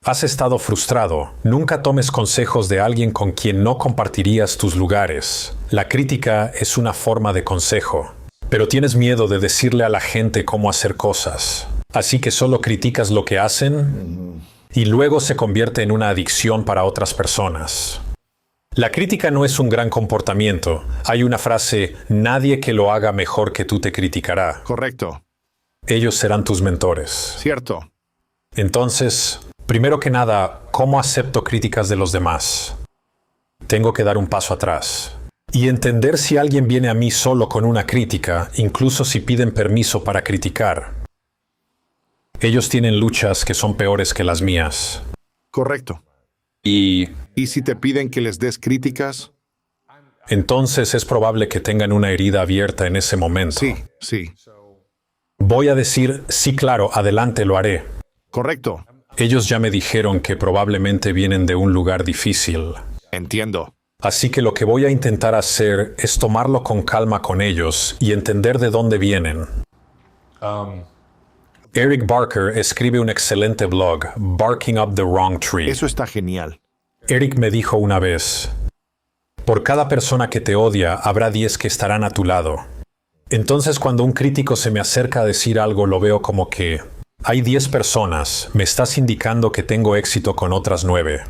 Has estado frustrado. Nunca tomes consejos de alguien con quien no compartirías tus lugares. La crítica es una forma de consejo. Pero tienes miedo de decirle a la gente cómo hacer cosas. Así que solo criticas lo que hacen y luego se convierte en una adicción para otras personas. La crítica no es un gran comportamiento. Hay una frase, nadie que lo haga mejor que tú te criticará. Correcto. Ellos serán tus mentores. Cierto. Entonces, primero que nada, ¿cómo acepto críticas de los demás? Tengo que dar un paso atrás. Y entender si alguien viene a mí solo con una crítica, incluso si piden permiso para criticar. Ellos tienen luchas que son peores que las mías. Correcto. Y ¿Y si te piden que les des críticas? entonces es probable que tengan una herida abierta en ese momento. Sí. Voy a decir, sí, claro, adelante, lo haré. Correcto. Ellos ya me dijeron que probablemente vienen de un lugar difícil. Entiendo. Así que lo que voy a intentar hacer es tomarlo con calma con ellos y entender de dónde vienen. Eric Barker escribe un excelente blog, Barking Up the Wrong Tree. Eso está genial. Eric me dijo una vez, por cada persona que te odia, habrá 10 que estarán a tu lado. Entonces cuando un crítico se me acerca a decir algo, lo veo como que hay 10 personas, me estás indicando que tengo éxito con otras 9.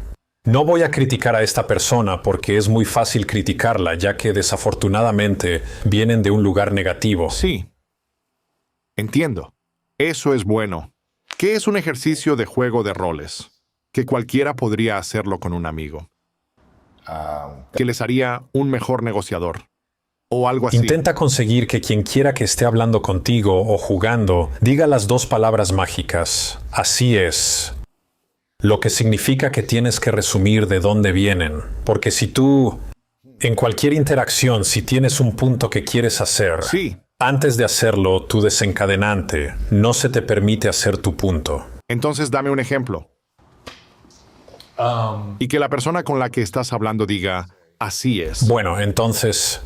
No voy a criticar a esta persona porque es muy fácil criticarla, ya que desafortunadamente vienen de un lugar negativo. Sí. Entiendo. Eso es bueno. ¿Qué es un ejercicio de juego de roles? Que cualquiera podría hacerlo con un amigo. Que les haría un mejor negociador. O algo así. Intenta conseguir que quien quiera que esté hablando contigo o jugando diga las 2 palabras mágicas. Así es. Lo que significa que tienes que resumir de dónde vienen. Porque si tú, en cualquier interacción, si tienes un punto que quieres hacer, Sí. antes de hacerlo, tu desencadenante, no se te permite hacer tu punto. Entonces dame un ejemplo. Y que la persona con la que estás hablando diga, así es. Bueno, entonces,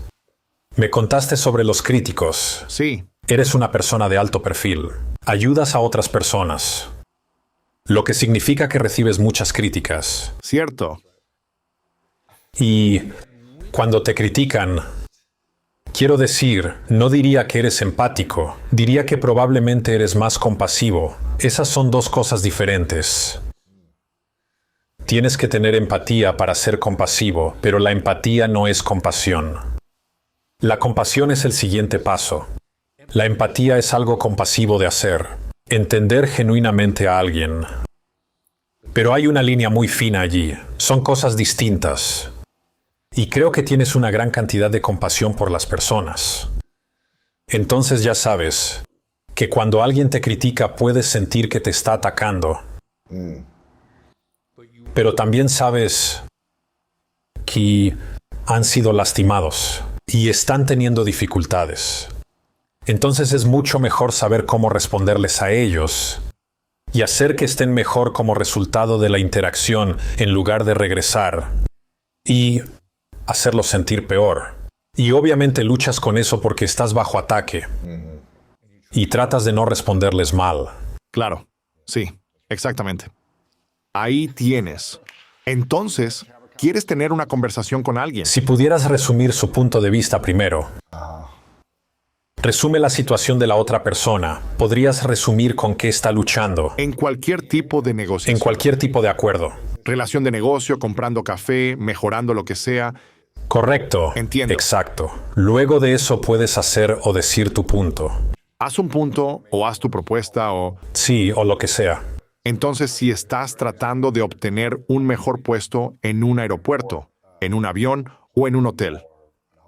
me contaste sobre los críticos. Sí. Eres una persona de alto perfil. Ayudas a otras personas. Lo que significa que recibes muchas críticas. Cierto. Y Cuando te critican, quiero decir, no diría que eres empático, diría que probablemente eres más compasivo. Esas son dos cosas diferentes. Tienes que tener empatía para ser compasivo, pero la empatía no es compasión. La compasión es el siguiente paso. La empatía es algo compasivo de hacer, entender genuinamente a alguien. Pero hay una línea muy fina allí, son cosas distintas. Y creo que tienes una gran cantidad de compasión por las personas. Entonces ya sabes que cuando alguien te critica puedes sentir que te está atacando. Pero también sabes que han sido lastimados y están teniendo dificultades. Entonces es mucho mejor saber cómo responderles a ellos y hacer que estén mejor como resultado de la interacción en lugar de regresar y hacerlos sentir peor. Y obviamente luchas con eso porque estás bajo ataque y tratas de no responderles mal. Claro, sí, exactamente. Ahí tienes. Entonces, ¿quieres tener una conversación con alguien? Si pudieras resumir su punto de vista primero. Resume la situación de la otra persona. Podrías resumir con qué está luchando. En cualquier tipo de negocio. En cualquier tipo de acuerdo. Relación de negocio, comprando café, mejorando lo que sea. Correcto. Entiendo. Exacto. Luego de eso puedes hacer o decir tu punto. Haz un punto o haz tu propuesta o... Sí, o lo que sea. Entonces, si estás tratando de obtener un mejor puesto en un aeropuerto, en un avión o en un hotel,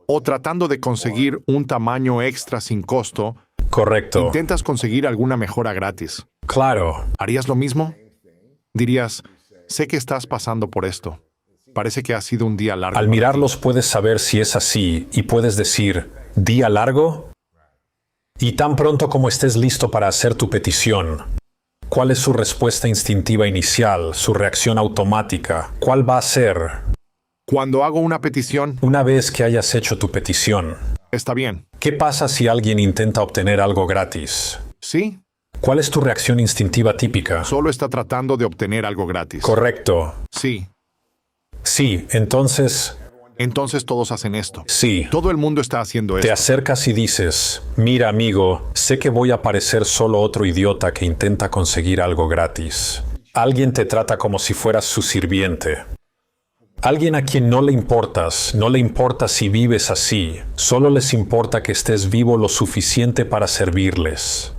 o tratando de conseguir un tamaño extra sin costo, Correcto. intentas conseguir alguna mejora gratis. Claro. ¿Harías lo mismo? Dirías, sé que estás pasando por esto. Parece que ha sido un día largo. Al mirarlos puedes saber si es así y puedes decir, ¿día largo? Y tan pronto como estés listo para hacer tu petición, ¿cuál es su respuesta instintiva inicial, su reacción automática? ¿Cuál va a ser? Cuando hago una petición, Una vez que hayas hecho tu petición, está bien. ¿qué pasa si alguien intenta obtener algo gratis? Sí, ¿Cuál es tu reacción instintiva típica? solo está tratando de obtener algo gratis. Correcto. Sí. Sí, entonces, Entonces todos hacen esto. sí. Todo el mundo está haciendo Te esto. acercas y dices, mira amigo, sé que voy a parecer solo otro idiota que intenta conseguir algo gratis. Alguien te trata como si fueras su sirviente. Alguien a quien no le importas, no le importa si vives así, solo les importa que estés vivo lo suficiente para servirles.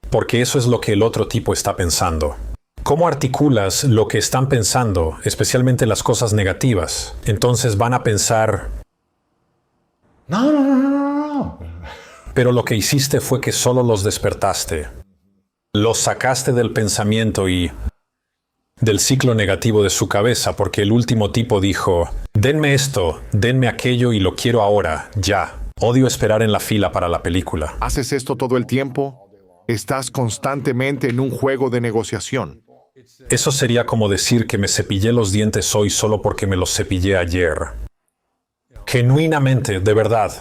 Porque eso es lo que el otro tipo está pensando. ¿Cómo articulas lo que están pensando, especialmente las cosas negativas? Entonces van a pensar, No. pero lo que hiciste fue que solo los despertaste. Los sacaste del pensamiento y del ciclo negativo de su cabeza, porque el último tipo dijo, denme esto, denme aquello y lo quiero ahora, ya. Odio esperar en la fila para la película. ¿Haces esto todo el tiempo? Estás constantemente en un juego de negociación. Eso sería como decir que me cepillé los dientes hoy solo porque me los cepillé ayer. Genuinamente, de verdad.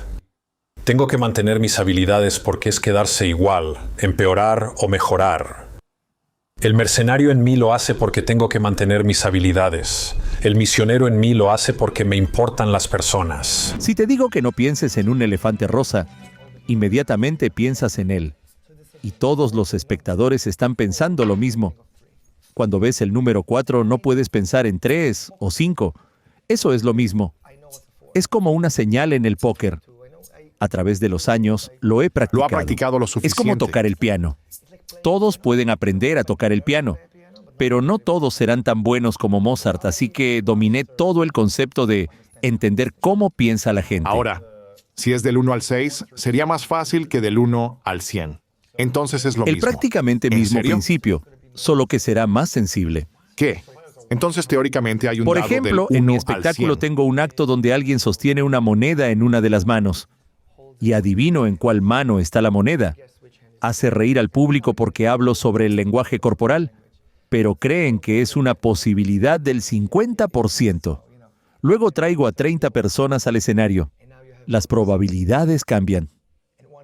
Tengo que mantener mis habilidades porque es quedarse igual, empeorar o mejorar. El mercenario en mí lo hace porque tengo que mantener mis habilidades. El misionero en mí lo hace porque me importan las personas. Si te digo que no pienses en un elefante rosa, inmediatamente piensas en él. Y todos los espectadores están pensando lo mismo. Cuando ves el número 4 no puedes pensar en 3 o 5. Eso es lo mismo. Es como una señal en el póker. A través de los años lo he practicado. Lo ha practicado lo suficiente. Es como tocar el piano. Todos pueden aprender a tocar el piano, pero no todos serán tan buenos como Mozart, así que dominé todo el concepto de entender cómo piensa la gente. Ahora, si es del 1 al 6, sería más fácil que del 1 al 100. Entonces es lo El mismo. prácticamente ¿En mismo serio? principio, solo que será más sensible. ¿Qué? Entonces teóricamente hay un Por dado ejemplo, del en mi 1 al espectáculo 100. tengo un acto donde alguien sostiene una moneda en una de las manos. Y adivino en cuál mano está la moneda. Hace reír al público porque hablo sobre el lenguaje corporal, pero creen que es una posibilidad del 50%. Luego traigo a 30 personas al escenario. Las probabilidades cambian.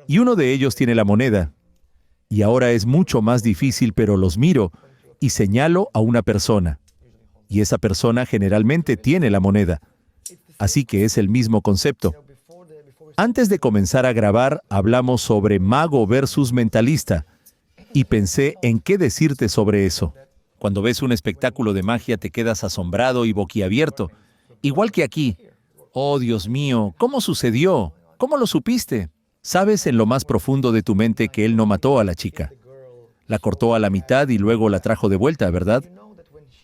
Y uno de ellos tiene la moneda. Y ahora es mucho más difícil, pero los miro y señalo a una persona. Y esa persona generalmente tiene la moneda. Así que es el mismo concepto. Antes de comenzar a grabar, hablamos sobre mago versus mentalista, y pensé en qué decirte sobre eso. Cuando ves un espectáculo de magia te quedas asombrado y boquiabierto, igual que aquí. Oh, Dios mío, ¿cómo sucedió? ¿Cómo lo supiste? Sabes en lo más profundo de tu mente que él no mató a la chica. La cortó a la mitad y luego la trajo de vuelta, ¿verdad?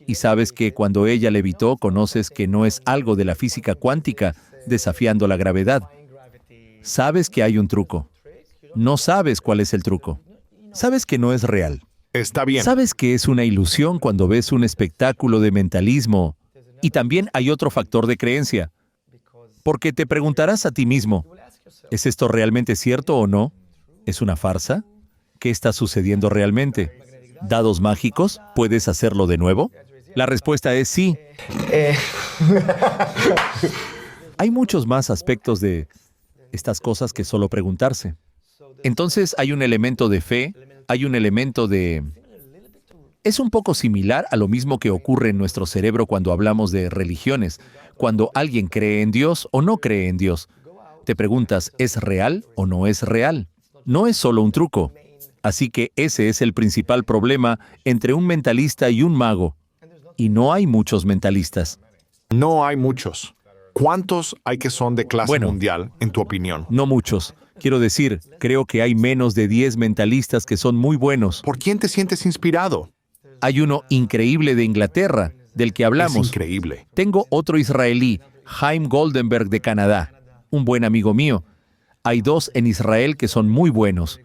Y sabes que cuando ella levitó, conoces que no es algo de la física cuántica desafiando la gravedad. Sabes que hay un truco. No sabes cuál es el truco. Sabes que no es real. Está bien. Sabes que es una ilusión cuando ves un espectáculo de mentalismo. Y también hay otro factor de creencia. Porque te preguntarás a ti mismo, ¿es esto realmente cierto o no? ¿Es una farsa? ¿Qué está sucediendo realmente? ¿Dados mágicos? ¿Puedes hacerlo de nuevo? La respuesta es sí. Hay muchos más aspectos de estas cosas que solo preguntarse. Entonces hay un elemento de fe, hay un elemento de... Es un poco similar a lo mismo que ocurre en nuestro cerebro cuando hablamos de religiones, cuando alguien cree en Dios o no cree en Dios. Te preguntas, ¿es real o no es real? No es solo un truco. Así que ese es el principal problema entre un mentalista y un mago. Y no hay muchos mentalistas. No hay muchos. ¿Cuántos hay que son de clase Bueno. mundial, en tu opinión? No muchos. Quiero decir, creo que hay menos de 10 mentalistas que son muy buenos. ¿Por quién te sientes inspirado? Hay uno increíble de Inglaterra, del que Es hablamos. increíble. Tengo otro israelí, Chaim Goldenberg de Canadá, un buen amigo mío. Hay dos en Israel que son muy buenos.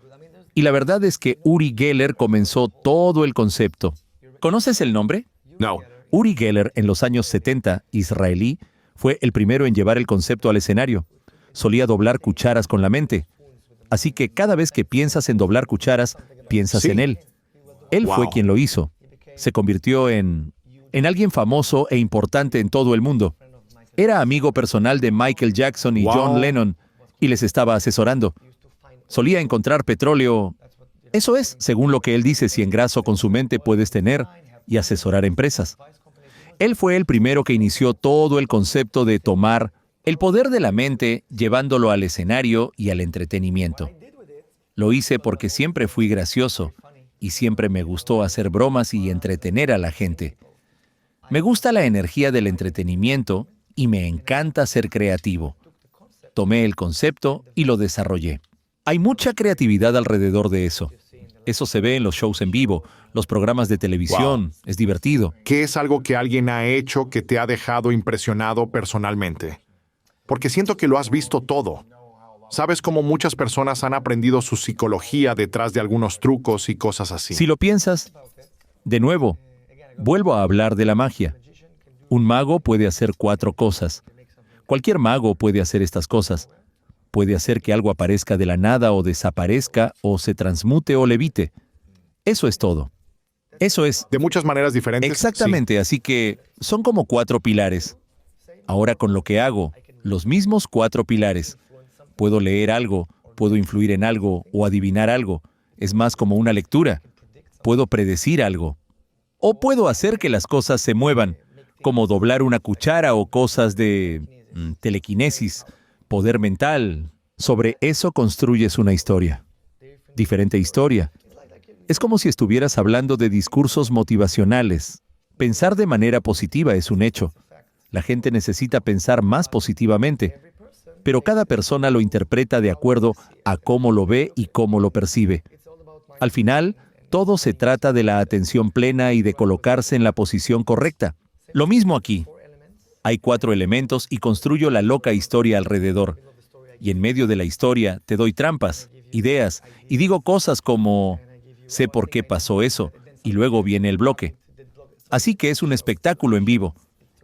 Y la verdad es que Uri Geller comenzó todo el concepto. ¿Conoces el nombre? No. Uri Geller, en los años 70, israelí, fue el primero en llevar el concepto al escenario. Solía doblar cucharas con la mente. Así que cada vez que piensas en doblar cucharas, piensas Sí. en él. Él Wow. fue quien lo hizo. Se convirtió en alguien famoso e importante en todo el mundo. Era amigo personal de Michael Jackson y Wow. John Lennon, y les estaba asesorando. Solía encontrar petróleo. Eso es, según lo que él dice, si en graso con su mente puedes tener y asesorar empresas. Él fue el primero que inició todo el concepto de tomar el poder de la mente llevándolo al escenario y al entretenimiento. Lo hice porque siempre fui gracioso y siempre me gustó hacer bromas y entretener a la gente. Me gusta la energía del entretenimiento y me encanta ser creativo. Tomé el concepto y lo desarrollé. Hay mucha creatividad alrededor de eso. Eso se ve en los shows en vivo, los programas de televisión. Es divertido. ¿Qué es algo que alguien ha hecho que te ha dejado impresionado personalmente? Porque siento que lo has visto todo. Sabes cómo muchas personas han aprendido su psicología detrás de algunos trucos y cosas así. Si lo piensas, de nuevo, vuelvo a hablar de la magia. Un mago puede hacer 4 cosas. Cualquier mago puede hacer estas cosas. Puede hacer que algo aparezca de la nada o desaparezca o se transmute o levite. Eso es todo. Eso es De muchas maneras diferentes. exactamente, así que son como 4 pilares. Ahora con lo que hago, los mismos 4 pilares. Puedo leer algo, puedo influir en algo o adivinar algo. Es más como una lectura. Puedo predecir algo. O puedo hacer que las cosas se muevan, como doblar una cuchara o cosas de telequinesis, poder mental. Sobre eso construyes una historia. Diferente historia. Es como si estuvieras hablando de discursos motivacionales. Pensar de manera positiva es un hecho. La gente necesita pensar más positivamente, pero cada persona lo interpreta de acuerdo a cómo lo ve y cómo lo percibe. Al final, todo se trata de la atención plena y de colocarse en la posición correcta. Lo mismo aquí. Hay 4 elementos y construyo la loca historia alrededor. Y en medio de la historia te doy trampas, ideas, y digo cosas como, sé por qué pasó eso, y luego viene el bloque. Así que es un espectáculo en vivo.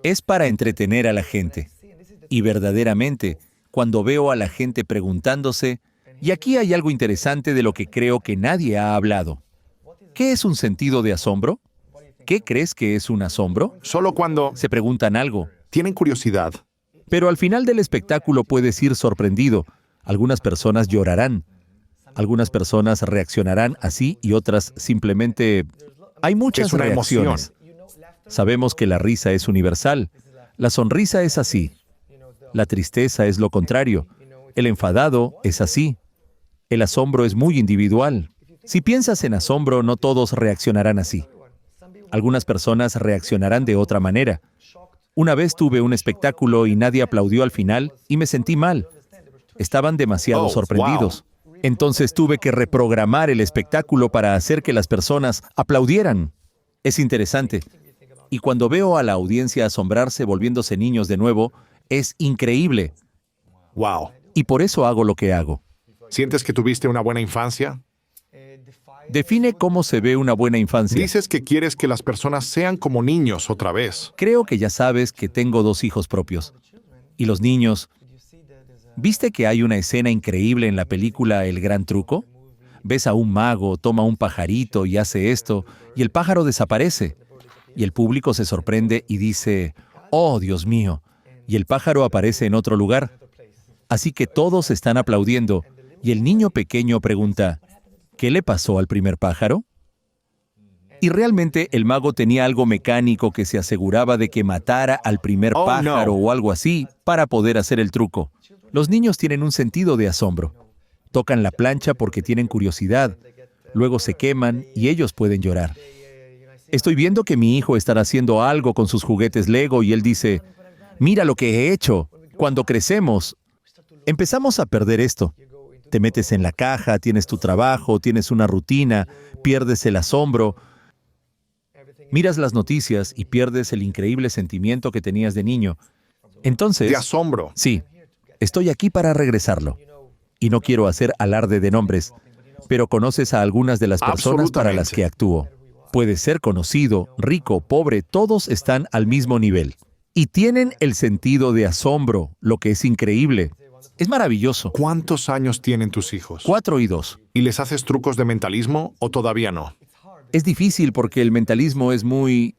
Es para entretener a la gente. Y verdaderamente, cuando veo a la gente preguntándose, y aquí hay algo interesante de lo que creo que nadie ha hablado. ¿Qué es un sentido de asombro? ¿Qué crees que es un asombro? Solo cuando Se preguntan algo. tienen curiosidad. Pero al final del espectáculo puedes ir sorprendido. Algunas personas llorarán. Algunas personas reaccionarán así y otras simplemente... Hay muchas Es una reacciones. Sabemos que la risa es universal. La sonrisa es así. La tristeza es lo contrario. El enfadado es así. El asombro es muy individual. Si piensas en asombro, no todos reaccionarán así. Algunas personas reaccionarán de otra manera. Una vez tuve un espectáculo y nadie aplaudió al final y me sentí mal. Estaban demasiado sorprendidos. Entonces tuve que reprogramar el espectáculo para hacer que las personas aplaudieran. Es interesante. Y cuando veo a la audiencia asombrarse volviéndose niños de nuevo, es increíble. Wow. Y por eso hago lo que hago. ¿Sientes que tuviste una buena infancia? Define cómo se ve una buena infancia. Dices que quieres que las personas sean como niños otra vez. Creo que ya sabes que tengo 2 hijos propios. Y los niños... ¿Viste que hay una escena increíble en la película El Gran Truco? Ves a un mago, toma un pajarito y hace esto, y el pájaro desaparece. Y el público se sorprende y dice, ¡oh, Dios mío! Y el pájaro aparece en otro lugar. Así que todos están aplaudiendo, y el niño pequeño pregunta, ¿qué le pasó al primer pájaro? Y realmente el mago tenía algo mecánico que se aseguraba de que matara al primer pájaro o algo así para poder hacer el truco. Los niños tienen un sentido de asombro. Tocan la plancha porque tienen curiosidad. Luego se queman y ellos pueden llorar. Estoy viendo que mi hijo está haciendo algo con sus juguetes Lego y él dice, mira lo que he hecho. Cuando crecemos, empezamos a perder esto. Te metes en la caja, tienes tu trabajo, tienes una rutina, pierdes el asombro. Miras las noticias y pierdes el increíble sentimiento que tenías de niño. Entonces... De asombro. Sí. Estoy aquí para regresarlo. Y no quiero hacer alarde de nombres, pero conoces a algunas de las personas para las que actúo. Puedes ser conocido, rico, pobre, todos están al mismo nivel. Y tienen el sentido de asombro, lo que es increíble. Es maravilloso. ¿Cuántos años tienen tus hijos? 4 y 2. ¿Y les haces trucos de mentalismo o todavía no? Es difícil porque el mentalismo es muy...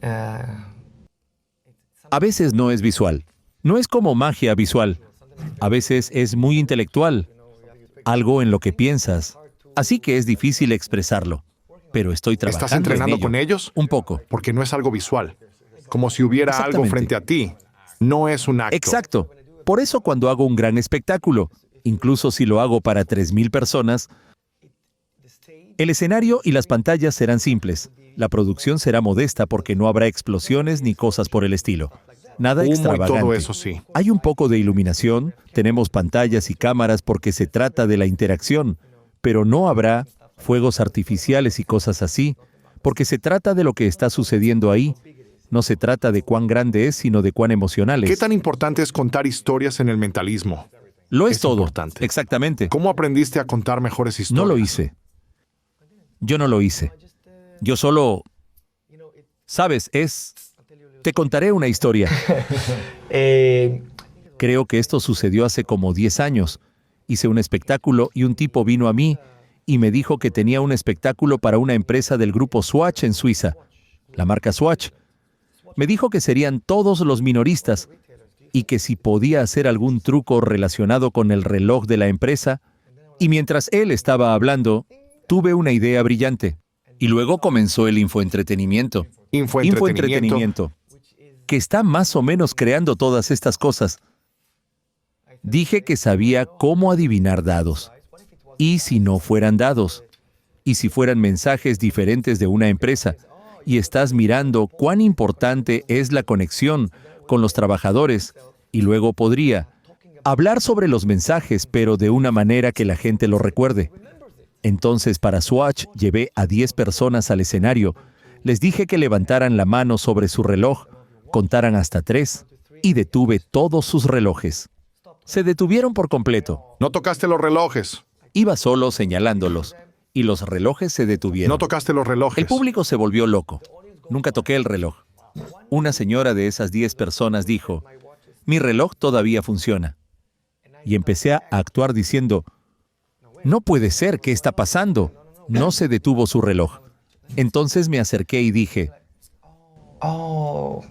A veces no es visual. No es como magia visual. A veces es muy intelectual. Algo en lo que piensas. Así que es difícil expresarlo. Pero estoy trabajando ¿Estás entrenando en ello. con ellos? Un poco. Porque no es algo visual. Como si hubiera algo frente a ti. No es un acto. Exacto. Por eso cuando hago un gran espectáculo, incluso si lo hago para 3,000 personas, el escenario y las pantallas serán simples. La producción será modesta porque no habrá explosiones ni cosas por el estilo. Nada Humo y extravagante. todo eso, sí. Hay un poco de iluminación, tenemos pantallas y cámaras porque se trata de la interacción, pero no habrá fuegos artificiales y cosas así, porque se trata de lo que está sucediendo ahí. No se trata de cuán grande es, sino de cuán emocional es. ¿Qué tan importante es contar historias en el mentalismo? Lo es todo. Importante. Exactamente. ¿Cómo aprendiste a contar mejores historias? No lo hice. Yo no lo hice. Yo solo... ¿Sabes? Te contaré una historia. Creo que esto sucedió hace como 10 años. Hice un espectáculo y un tipo vino a mí y me dijo que tenía un espectáculo para una empresa del grupo Swatch en Suiza, la marca Swatch. Me dijo que serían todos los minoristas y que si podía hacer algún truco relacionado con el reloj de la empresa. Y mientras él estaba hablando, tuve una idea brillante. Y luego comenzó el infoentretenimiento. Infoentretenimiento, que está más o menos creando todas estas cosas. Dije que sabía cómo adivinar dados. ¿Y si no fueran dados? ¿Y si fueran mensajes diferentes de una empresa? Y estás mirando cuán importante es la conexión con los trabajadores. Y luego podría hablar sobre los mensajes, pero de una manera que la gente lo recuerde. Entonces, para Swatch, llevé a 10 personas al escenario. Les dije que levantaran la mano sobre su reloj, contaran hasta 3, y detuve todos sus relojes. Se detuvieron por completo. No tocaste los relojes. Iba solo señalándolos, y los relojes se detuvieron. No tocaste los relojes. El público se volvió loco. Nunca toqué el reloj. Una señora de esas 10 personas dijo, mi reloj todavía funciona. Y empecé a actuar diciendo, no puede ser, ¿qué está pasando? No se detuvo su reloj. Entonces me acerqué y dije, oh,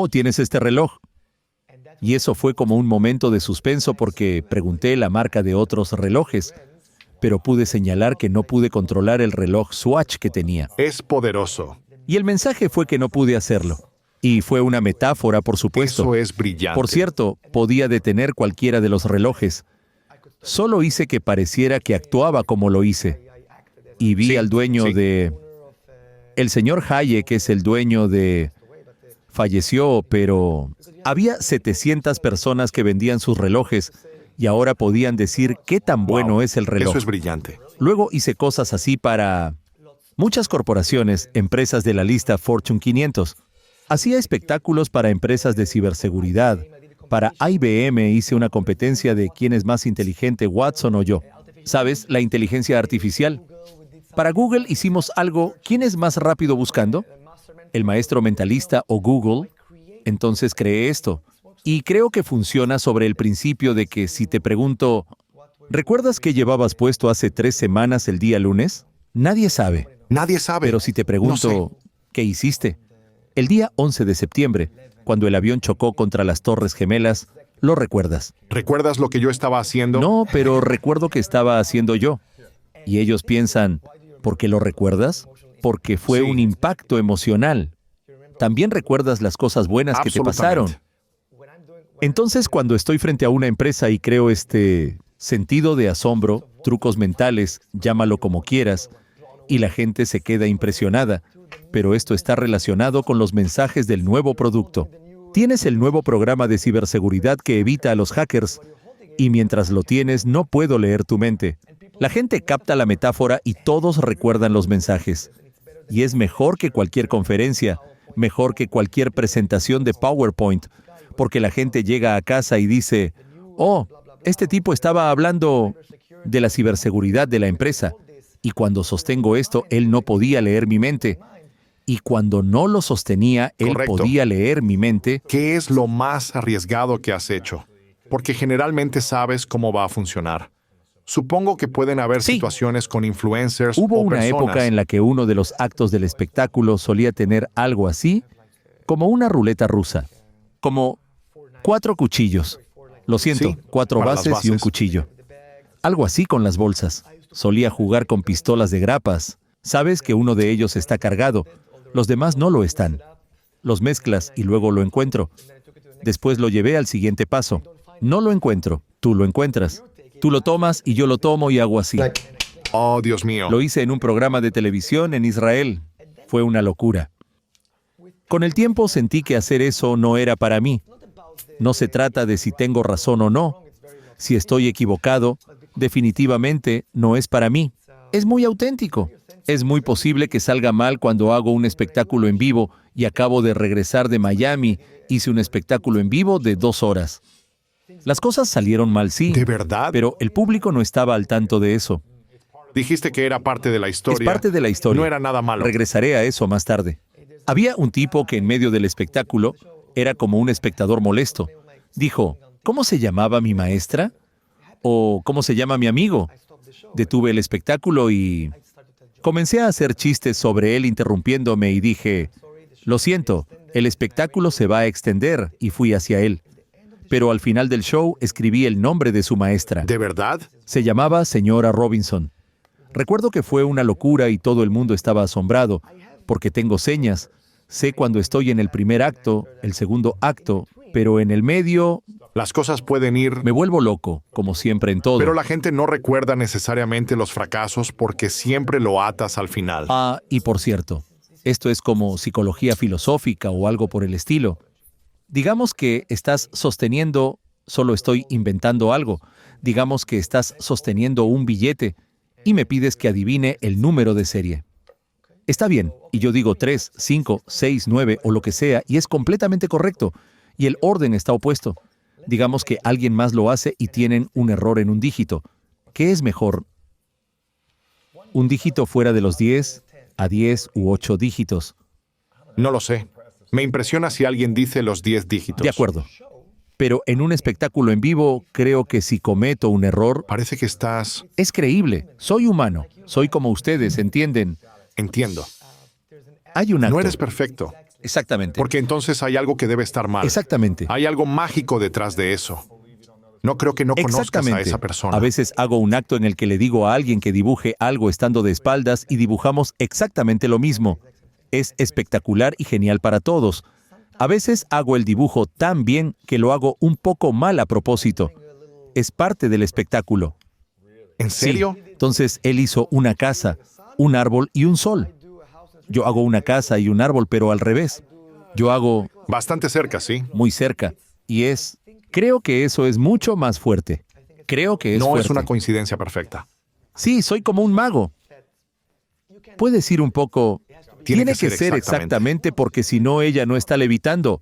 ¿tienes este reloj? Y eso fue como un momento de suspenso porque pregunté la marca de otros relojes, pero pude señalar que no pude controlar el reloj Swatch que tenía. Es poderoso. Y el mensaje fue que no pude hacerlo. Y fue una metáfora, por supuesto. Eso es brillante. Por cierto, podía detener cualquiera de los relojes. Solo hice que pareciera que actuaba como lo hice. Y vi al dueño de... El señor Hayek es el dueño de... Falleció, pero había 700 personas que vendían sus relojes y ahora podían decir qué tan bueno Wow, es el reloj. Eso es brillante. Luego hice cosas así para muchas corporaciones, empresas de la lista Fortune 500. Hacía espectáculos para empresas de ciberseguridad. Para IBM hice una competencia de quién es más inteligente, Watson o yo. ¿Sabes? La inteligencia artificial. Para Google hicimos algo, ¿quién es más rápido buscando? El maestro mentalista o Google. Entonces creé esto. Y creo que funciona sobre el principio de que si te pregunto, ¿recuerdas qué llevabas puesto hace 3 semanas el día lunes? Nadie sabe. Nadie sabe. Pero si te pregunto, No sé. ¿qué hiciste? El día 11 de septiembre, cuando el avión chocó contra las Torres Gemelas, ¿lo recuerdas? ¿Recuerdas lo que yo estaba haciendo? No, pero recuerdo que estaba haciendo yo. Y ellos piensan, ¿por qué lo recuerdas? Porque fue Sí. un impacto emocional. También recuerdas las cosas buenas que te pasaron. Absolutamente. Entonces, cuando estoy frente a una empresa y creo este sentido de asombro, trucos mentales, llámalo como quieras, y la gente se queda impresionada, pero esto está relacionado con los mensajes del nuevo producto. Tienes el nuevo programa de ciberseguridad que evita a los hackers, y mientras lo tienes, no puedo leer tu mente. La gente capta la metáfora y todos recuerdan los mensajes. Y es mejor que cualquier conferencia, mejor que cualquier presentación de PowerPoint, porque la gente llega a casa y dice, oh, este tipo estaba hablando de la ciberseguridad de la empresa, y cuando sostengo esto, él no podía leer mi mente, y cuando no lo sostenía, él Correcto. podía leer mi mente. ¿Qué es lo más arriesgado que has hecho? Porque generalmente sabes cómo va a funcionar. Supongo que pueden haber Sí. situaciones con influencers Hubo o una personas. época en la que uno de los actos del espectáculo solía tener algo así, como una ruleta rusa, como 4 cuchillos. Lo siento, Sí, 4 para las bases y un bases. cuchillo. Algo así con las bolsas. Solía jugar con pistolas de grapas. Sabes que uno de ellos está cargado. Los demás no lo están. Los mezclas y luego lo encuentro. Después lo llevé al siguiente paso. No lo encuentro. Tú lo encuentras. Tú lo tomas y yo lo tomo y hago así. Oh, Dios mío. Lo hice en un programa de televisión en Israel. Fue una locura. Con el tiempo sentí que hacer eso no era para mí. No se trata de si tengo razón o no. Si estoy equivocado, definitivamente no es para mí. Es muy auténtico. Es muy posible que salga mal cuando hago un espectáculo en vivo y acabo de regresar de Miami. Hice un espectáculo en vivo de 2 horas. Las cosas salieron mal, sí. ¿De verdad? Pero el público no estaba al tanto de eso. Dijiste que era parte de la historia. Es parte de la historia. No era nada malo. Regresaré a eso más tarde. Había un tipo que en medio del espectáculo era como un espectador molesto. Dijo, ¿cómo se llamaba mi maestra? ¿O cómo se llama mi amigo? Detuve el espectáculo y comencé a hacer chistes sobre él interrumpiéndome y dije, lo siento, el espectáculo se va a extender, y fui hacia él. Pero al final del show escribí el nombre de su maestra. ¿De verdad? Se llamaba señora Robinson. Recuerdo que fue una locura y todo el mundo estaba asombrado, porque tengo señas. Sé cuando estoy en el primer acto, el segundo acto, pero en el medio Las cosas pueden ir... me vuelvo loco, como siempre en todo. Pero la gente no recuerda necesariamente los fracasos porque siempre lo atas al final. Ah, y por cierto, esto es como psicología filosófica o algo por el estilo. Digamos que estás sosteniendo, solo estoy inventando algo, digamos que estás sosteniendo un billete y me pides que adivine el número de serie. Está bien, y yo digo 3, 5, 6, 9 o lo que sea, y es completamente correcto, y el orden está opuesto. Digamos que alguien más lo hace y tienen un error en un dígito. ¿Qué es mejor? ¿Un dígito fuera de los 10, a 10 u 8 dígitos? No lo sé. Me impresiona si alguien dice los 10 dígitos. De acuerdo. Pero en un espectáculo en vivo, creo que si cometo un error, Parece que estás... es creíble. Soy humano. Soy como ustedes, ¿entienden? Entiendo. Hay un acto. No eres perfecto. Exactamente. Porque entonces hay algo que debe estar mal. Exactamente. Hay algo mágico detrás de eso. No creo que no conozcas a Exactamente. esa persona. A veces hago un acto en el que le digo a alguien que dibuje algo estando de espaldas y dibujamos exactamente lo mismo. Es espectacular y genial para todos. A veces hago el dibujo tan bien que lo hago un poco mal a propósito. Es parte del espectáculo. ¿En serio? Sí. Entonces él hizo una casa, un árbol y un sol. Yo hago una casa y un árbol, pero al revés. Yo hago Bastante cerca, sí. muy cerca. Creo que eso es mucho más fuerte. Creo que es No fuerte. es una coincidencia perfecta. Sí, soy como un mago. Puedes ir un poco... Tiene que ser exactamente porque si no, ella no está levitando.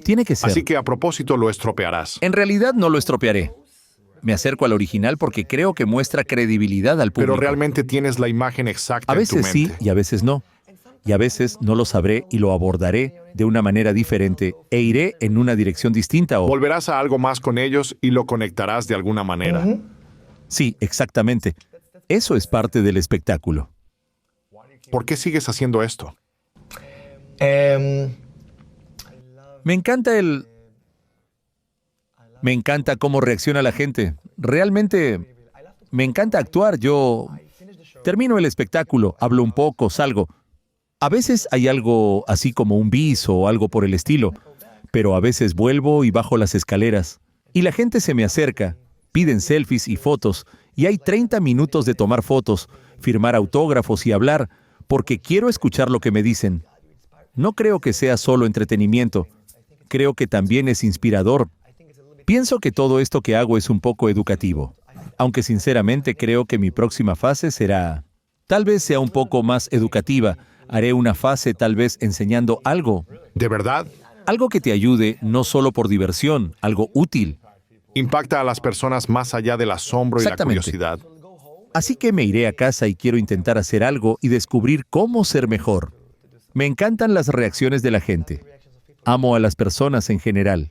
Tiene que ser. Así que a propósito lo estropearás. En realidad no lo estropearé. Me acerco al original porque creo que muestra credibilidad al público. Pero realmente tienes la imagen exacta A en tu veces mente. sí y a veces no. Y a veces no lo sabré y lo abordaré de una manera diferente e iré en una dirección distinta o... Volverás a algo más con ellos y lo conectarás de alguna manera. Sí, exactamente. Eso es parte del espectáculo. ¿Por qué sigues haciendo esto? Me encanta cómo reacciona la gente. Realmente me encanta actuar. Yo termino el espectáculo, hablo un poco, salgo. A veces hay algo así como un bis o algo por el estilo, pero a veces vuelvo y bajo las escaleras. Y la gente se me acerca, piden selfies y fotos, y hay 30 minutos de tomar fotos, firmar autógrafos y hablar, porque quiero escuchar lo que me dicen. No creo que sea solo entretenimiento. Creo que también es inspirador. Pienso que todo esto que hago es un poco educativo, aunque sinceramente creo que mi próxima fase tal vez sea un poco más educativa. Haré una fase tal vez enseñando algo. ¿De verdad? Algo que te ayude, no solo por diversión, algo útil. Impacta a las personas más allá del asombro y la Exactamente. curiosidad. Así que me iré a casa y quiero intentar hacer algo y descubrir cómo ser mejor. Me encantan las reacciones de la gente. Amo a las personas en general.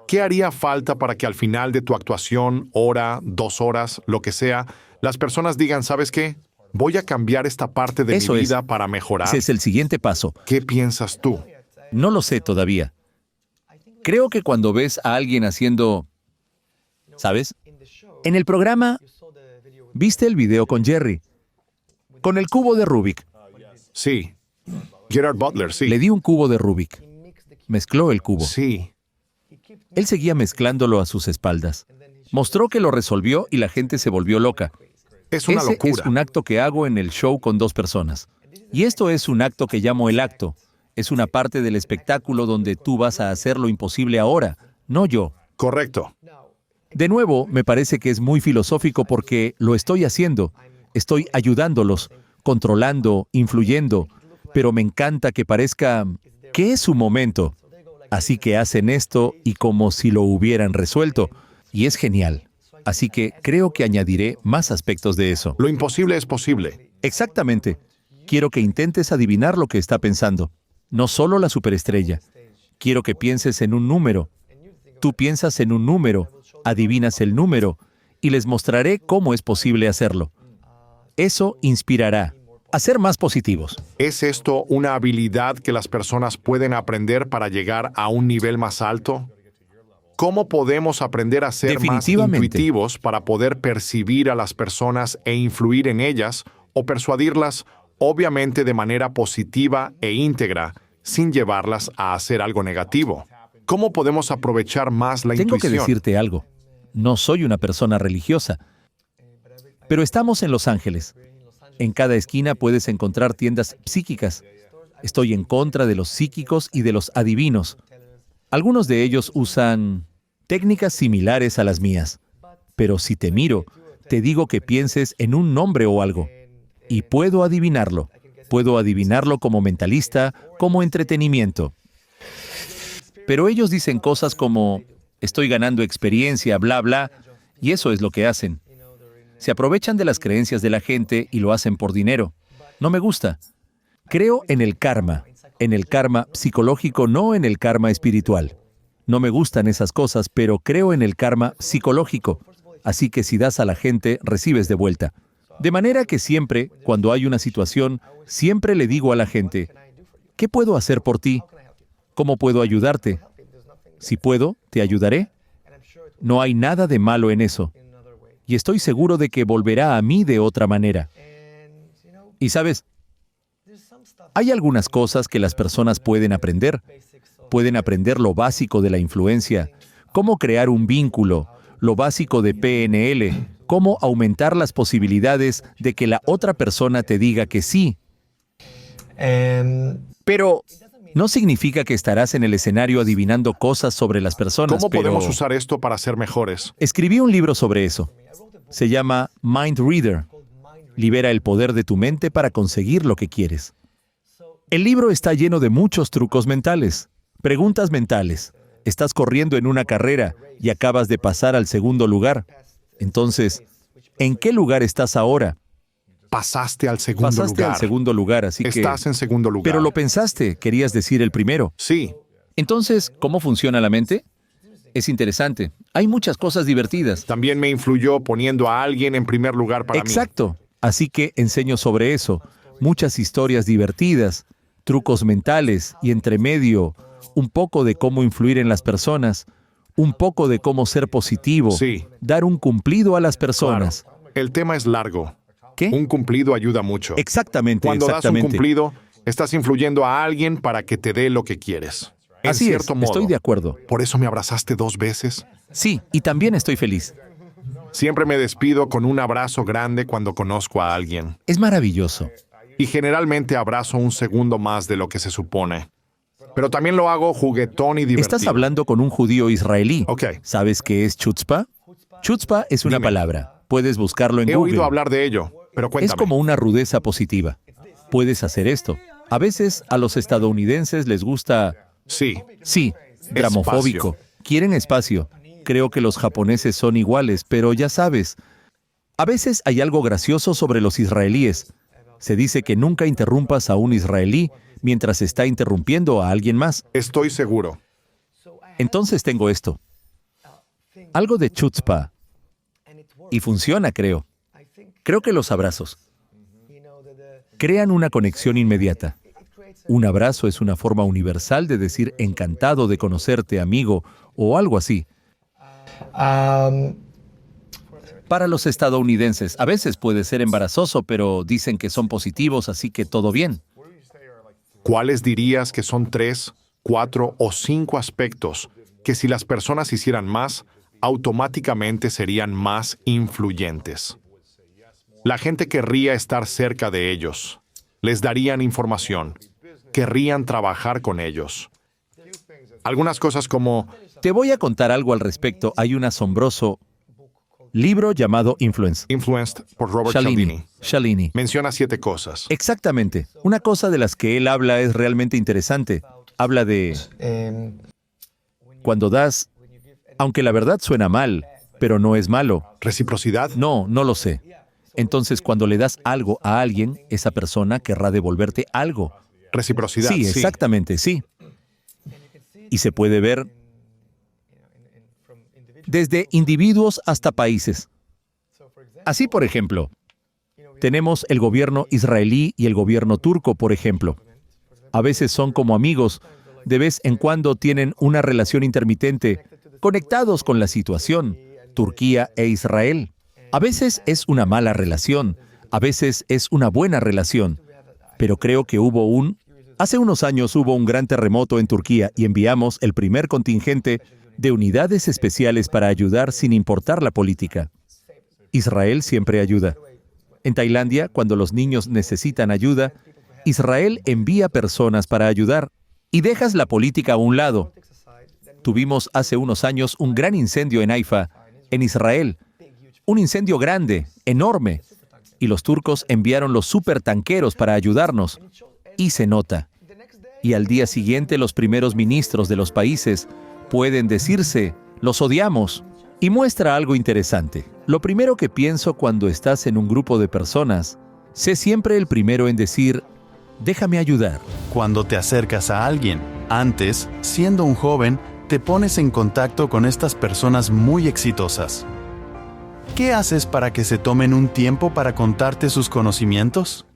¿Qué haría falta para que al final de tu actuación, hora, 2 horas, lo que sea, las personas digan, ¿sabes qué? Voy a cambiar esta parte de Eso mi es. vida para mejorar. Ese es el siguiente paso. ¿Qué piensas tú? No lo sé todavía. Creo que cuando ves a alguien haciendo... ¿Sabes? En el programa, ¿viste el video con Jerry? Con el cubo de Rubik. Sí. Gerard Butler, sí. Le di un cubo de Rubik. Mezcló el cubo. Sí. Él seguía mezclándolo a sus espaldas. Mostró que lo resolvió y la gente se volvió loca. Es una Ese locura. es un acto que hago en el show con 2 personas. Y esto es un acto que llamo el acto. Es una parte del espectáculo donde tú vas a hacer lo imposible ahora, no yo. Correcto. De nuevo, me parece que es muy filosófico porque lo estoy haciendo. Estoy ayudándolos, controlando, influyendo. Pero me encanta que parezca que es su momento. Así que hacen esto y como si lo hubieran resuelto. Y es genial. Así que creo que añadiré más aspectos de eso. Lo imposible es posible. Exactamente. Quiero que intentes adivinar lo que está pensando. No solo la superestrella. Quiero que pienses en un número. Tú piensas en un número, adivinas el número, y les mostraré cómo es posible hacerlo. Eso inspirará a ser más positivos. ¿Es esto una habilidad que las personas pueden aprender para llegar a un nivel más alto? ¿Cómo podemos aprender a ser más Definitivamente. intuitivos para poder percibir a las personas e influir en ellas o persuadirlas, obviamente de manera positiva e íntegra, sin llevarlas a hacer algo negativo? ¿Cómo podemos aprovechar más la Tengo que intuición? decirte algo. No soy una persona religiosa, pero estamos en Los Ángeles. En cada esquina puedes encontrar tiendas psíquicas. Estoy en contra de los psíquicos y de los adivinos. Algunos de ellos usan técnicas similares a las mías. Pero si te miro, te digo que pienses en un nombre o algo. Y puedo adivinarlo. Puedo adivinarlo como mentalista, como entretenimiento. Pero ellos dicen cosas como, estoy ganando experiencia, bla, bla, y eso es lo que hacen. Se aprovechan de las creencias de la gente y lo hacen por dinero. No me gusta. Creo en el karma psicológico, no en el karma espiritual. No me gustan esas cosas, pero creo en el karma psicológico. Así que si das a la gente, recibes de vuelta. De manera que siempre, cuando hay una situación, siempre le digo a la gente, ¿qué puedo hacer por ti? ¿Cómo puedo ayudarte? Si puedo, te ayudaré. No hay nada de malo en eso. Y estoy seguro de que volverá a mí de otra manera. Y sabes, hay algunas cosas que las personas pueden aprender. Pueden aprender lo básico de la influencia, cómo crear un vínculo, lo básico de PNL, cómo aumentar las posibilidades de que la otra persona te diga que sí. Pero no significa que estarás en el escenario adivinando cosas sobre las personas. ¿Cómo pero podemos usar esto para ser mejores? escribí un libro sobre eso. Se llama Mind Reader. Libera el poder de tu mente para conseguir lo que quieres. El libro está lleno de muchos trucos mentales, preguntas mentales. Estás corriendo en una carrera y acabas de pasar al segundo lugar. Entonces, ¿en qué lugar estás ahora? Pasaste al segundo Pasaste lugar. al segundo lugar, así que... Estás en segundo lugar. Pero lo pensaste, querías decir el primero. Sí, Entonces, ¿cómo funciona la mente? Es interesante. Hay muchas cosas divertidas. también me influyó poniendo a alguien en primer lugar para mí. Exacto. Así que enseño sobre eso. Muchas historias divertidas, trucos mentales y entre medio, un poco de cómo influir en las personas, un poco de cómo ser positivo, Sí. dar un cumplido a las personas. El tema es largo. ¿Qué? Un cumplido ayuda mucho. Exactamente, Cuando das un exactamente. cumplido, estás influyendo a alguien para que te dé lo que quieres. En Así es, cierto modo. estoy de acuerdo. ¿Por eso me abrazaste 2 veces? Sí, y también estoy feliz. Siempre me despido con un abrazo grande cuando conozco a alguien. Es maravilloso. Y generalmente abrazo un segundo más de lo que se supone. Pero también lo hago juguetón y divertido. Estás hablando con un judío israelí. Ok. ¿Sabes qué es chutzpah? Chutzpah es una Dime. palabra. Puedes buscarlo en He Google. oído hablar de ello, pero cuéntame. Es como una rudeza positiva. Puedes hacer esto. A veces a los estadounidenses les gusta, Sí, sí, dramofóbico. Quieren espacio. Creo que los japoneses son iguales, pero ya sabes. A veces hay algo gracioso sobre los israelíes. Se dice que nunca interrumpas a un israelí mientras está interrumpiendo a alguien más. estoy seguro. Entonces tengo esto. Algo de chutzpah. Y funciona, creo. Creo que los abrazos crean una conexión inmediata. Un abrazo es una forma universal de decir encantado de conocerte, amigo, o algo así. Para los estadounidenses, a veces puede ser embarazoso, pero dicen que son positivos, así que todo bien. ¿Cuáles dirías que son 3, 4 o 5 aspectos que si las personas hicieran más, automáticamente serían más influyentes? La gente querría estar cerca de ellos. Les darían información. Querrían trabajar con ellos. Algunas cosas como, Te voy a contar algo al respecto. Hay un asombroso libro llamado Influence. Influenced por Robert Cialdini. Cialdini. Menciona 7 cosas. Exactamente. Una cosa de las que él habla es realmente interesante. Habla de cuando das, aunque la verdad suena mal, pero no es malo. Reciprocidad. No, no lo sé. Entonces, cuando le das algo a alguien, esa persona querrá devolverte algo. Reciprocidad. Sí, exactamente, sí. Y se puede ver desde individuos hasta países. Así, por ejemplo, tenemos el gobierno israelí y el gobierno turco, por ejemplo. A veces son como amigos, de vez en cuando tienen una relación intermitente, conectados con la situación, Turquía e Israel. A veces es una mala relación, a veces es una buena relación, pero creo que hace unos años hubo un gran terremoto en Turquía y enviamos el primer contingente de unidades especiales para ayudar sin importar la política. Israel siempre ayuda. En Tailandia, cuando los niños necesitan ayuda, Israel envía personas para ayudar y dejas la política a un lado. Tuvimos hace unos años un gran incendio en Haifa, en Israel. Un incendio grande, enorme. Y los turcos enviaron los supertanqueros para ayudarnos. Y se nota. Y al día siguiente los primeros ministros de los países pueden decirse, los odiamos. Y muestra algo interesante. Lo primero que pienso cuando estás en un grupo de personas, sé siempre el primero en decir, déjame ayudar. Cuando te acercas a alguien, antes, siendo un joven, te pones en contacto con estas personas muy exitosas. ¿Qué haces para que se tomen un tiempo para contarte sus conocimientos?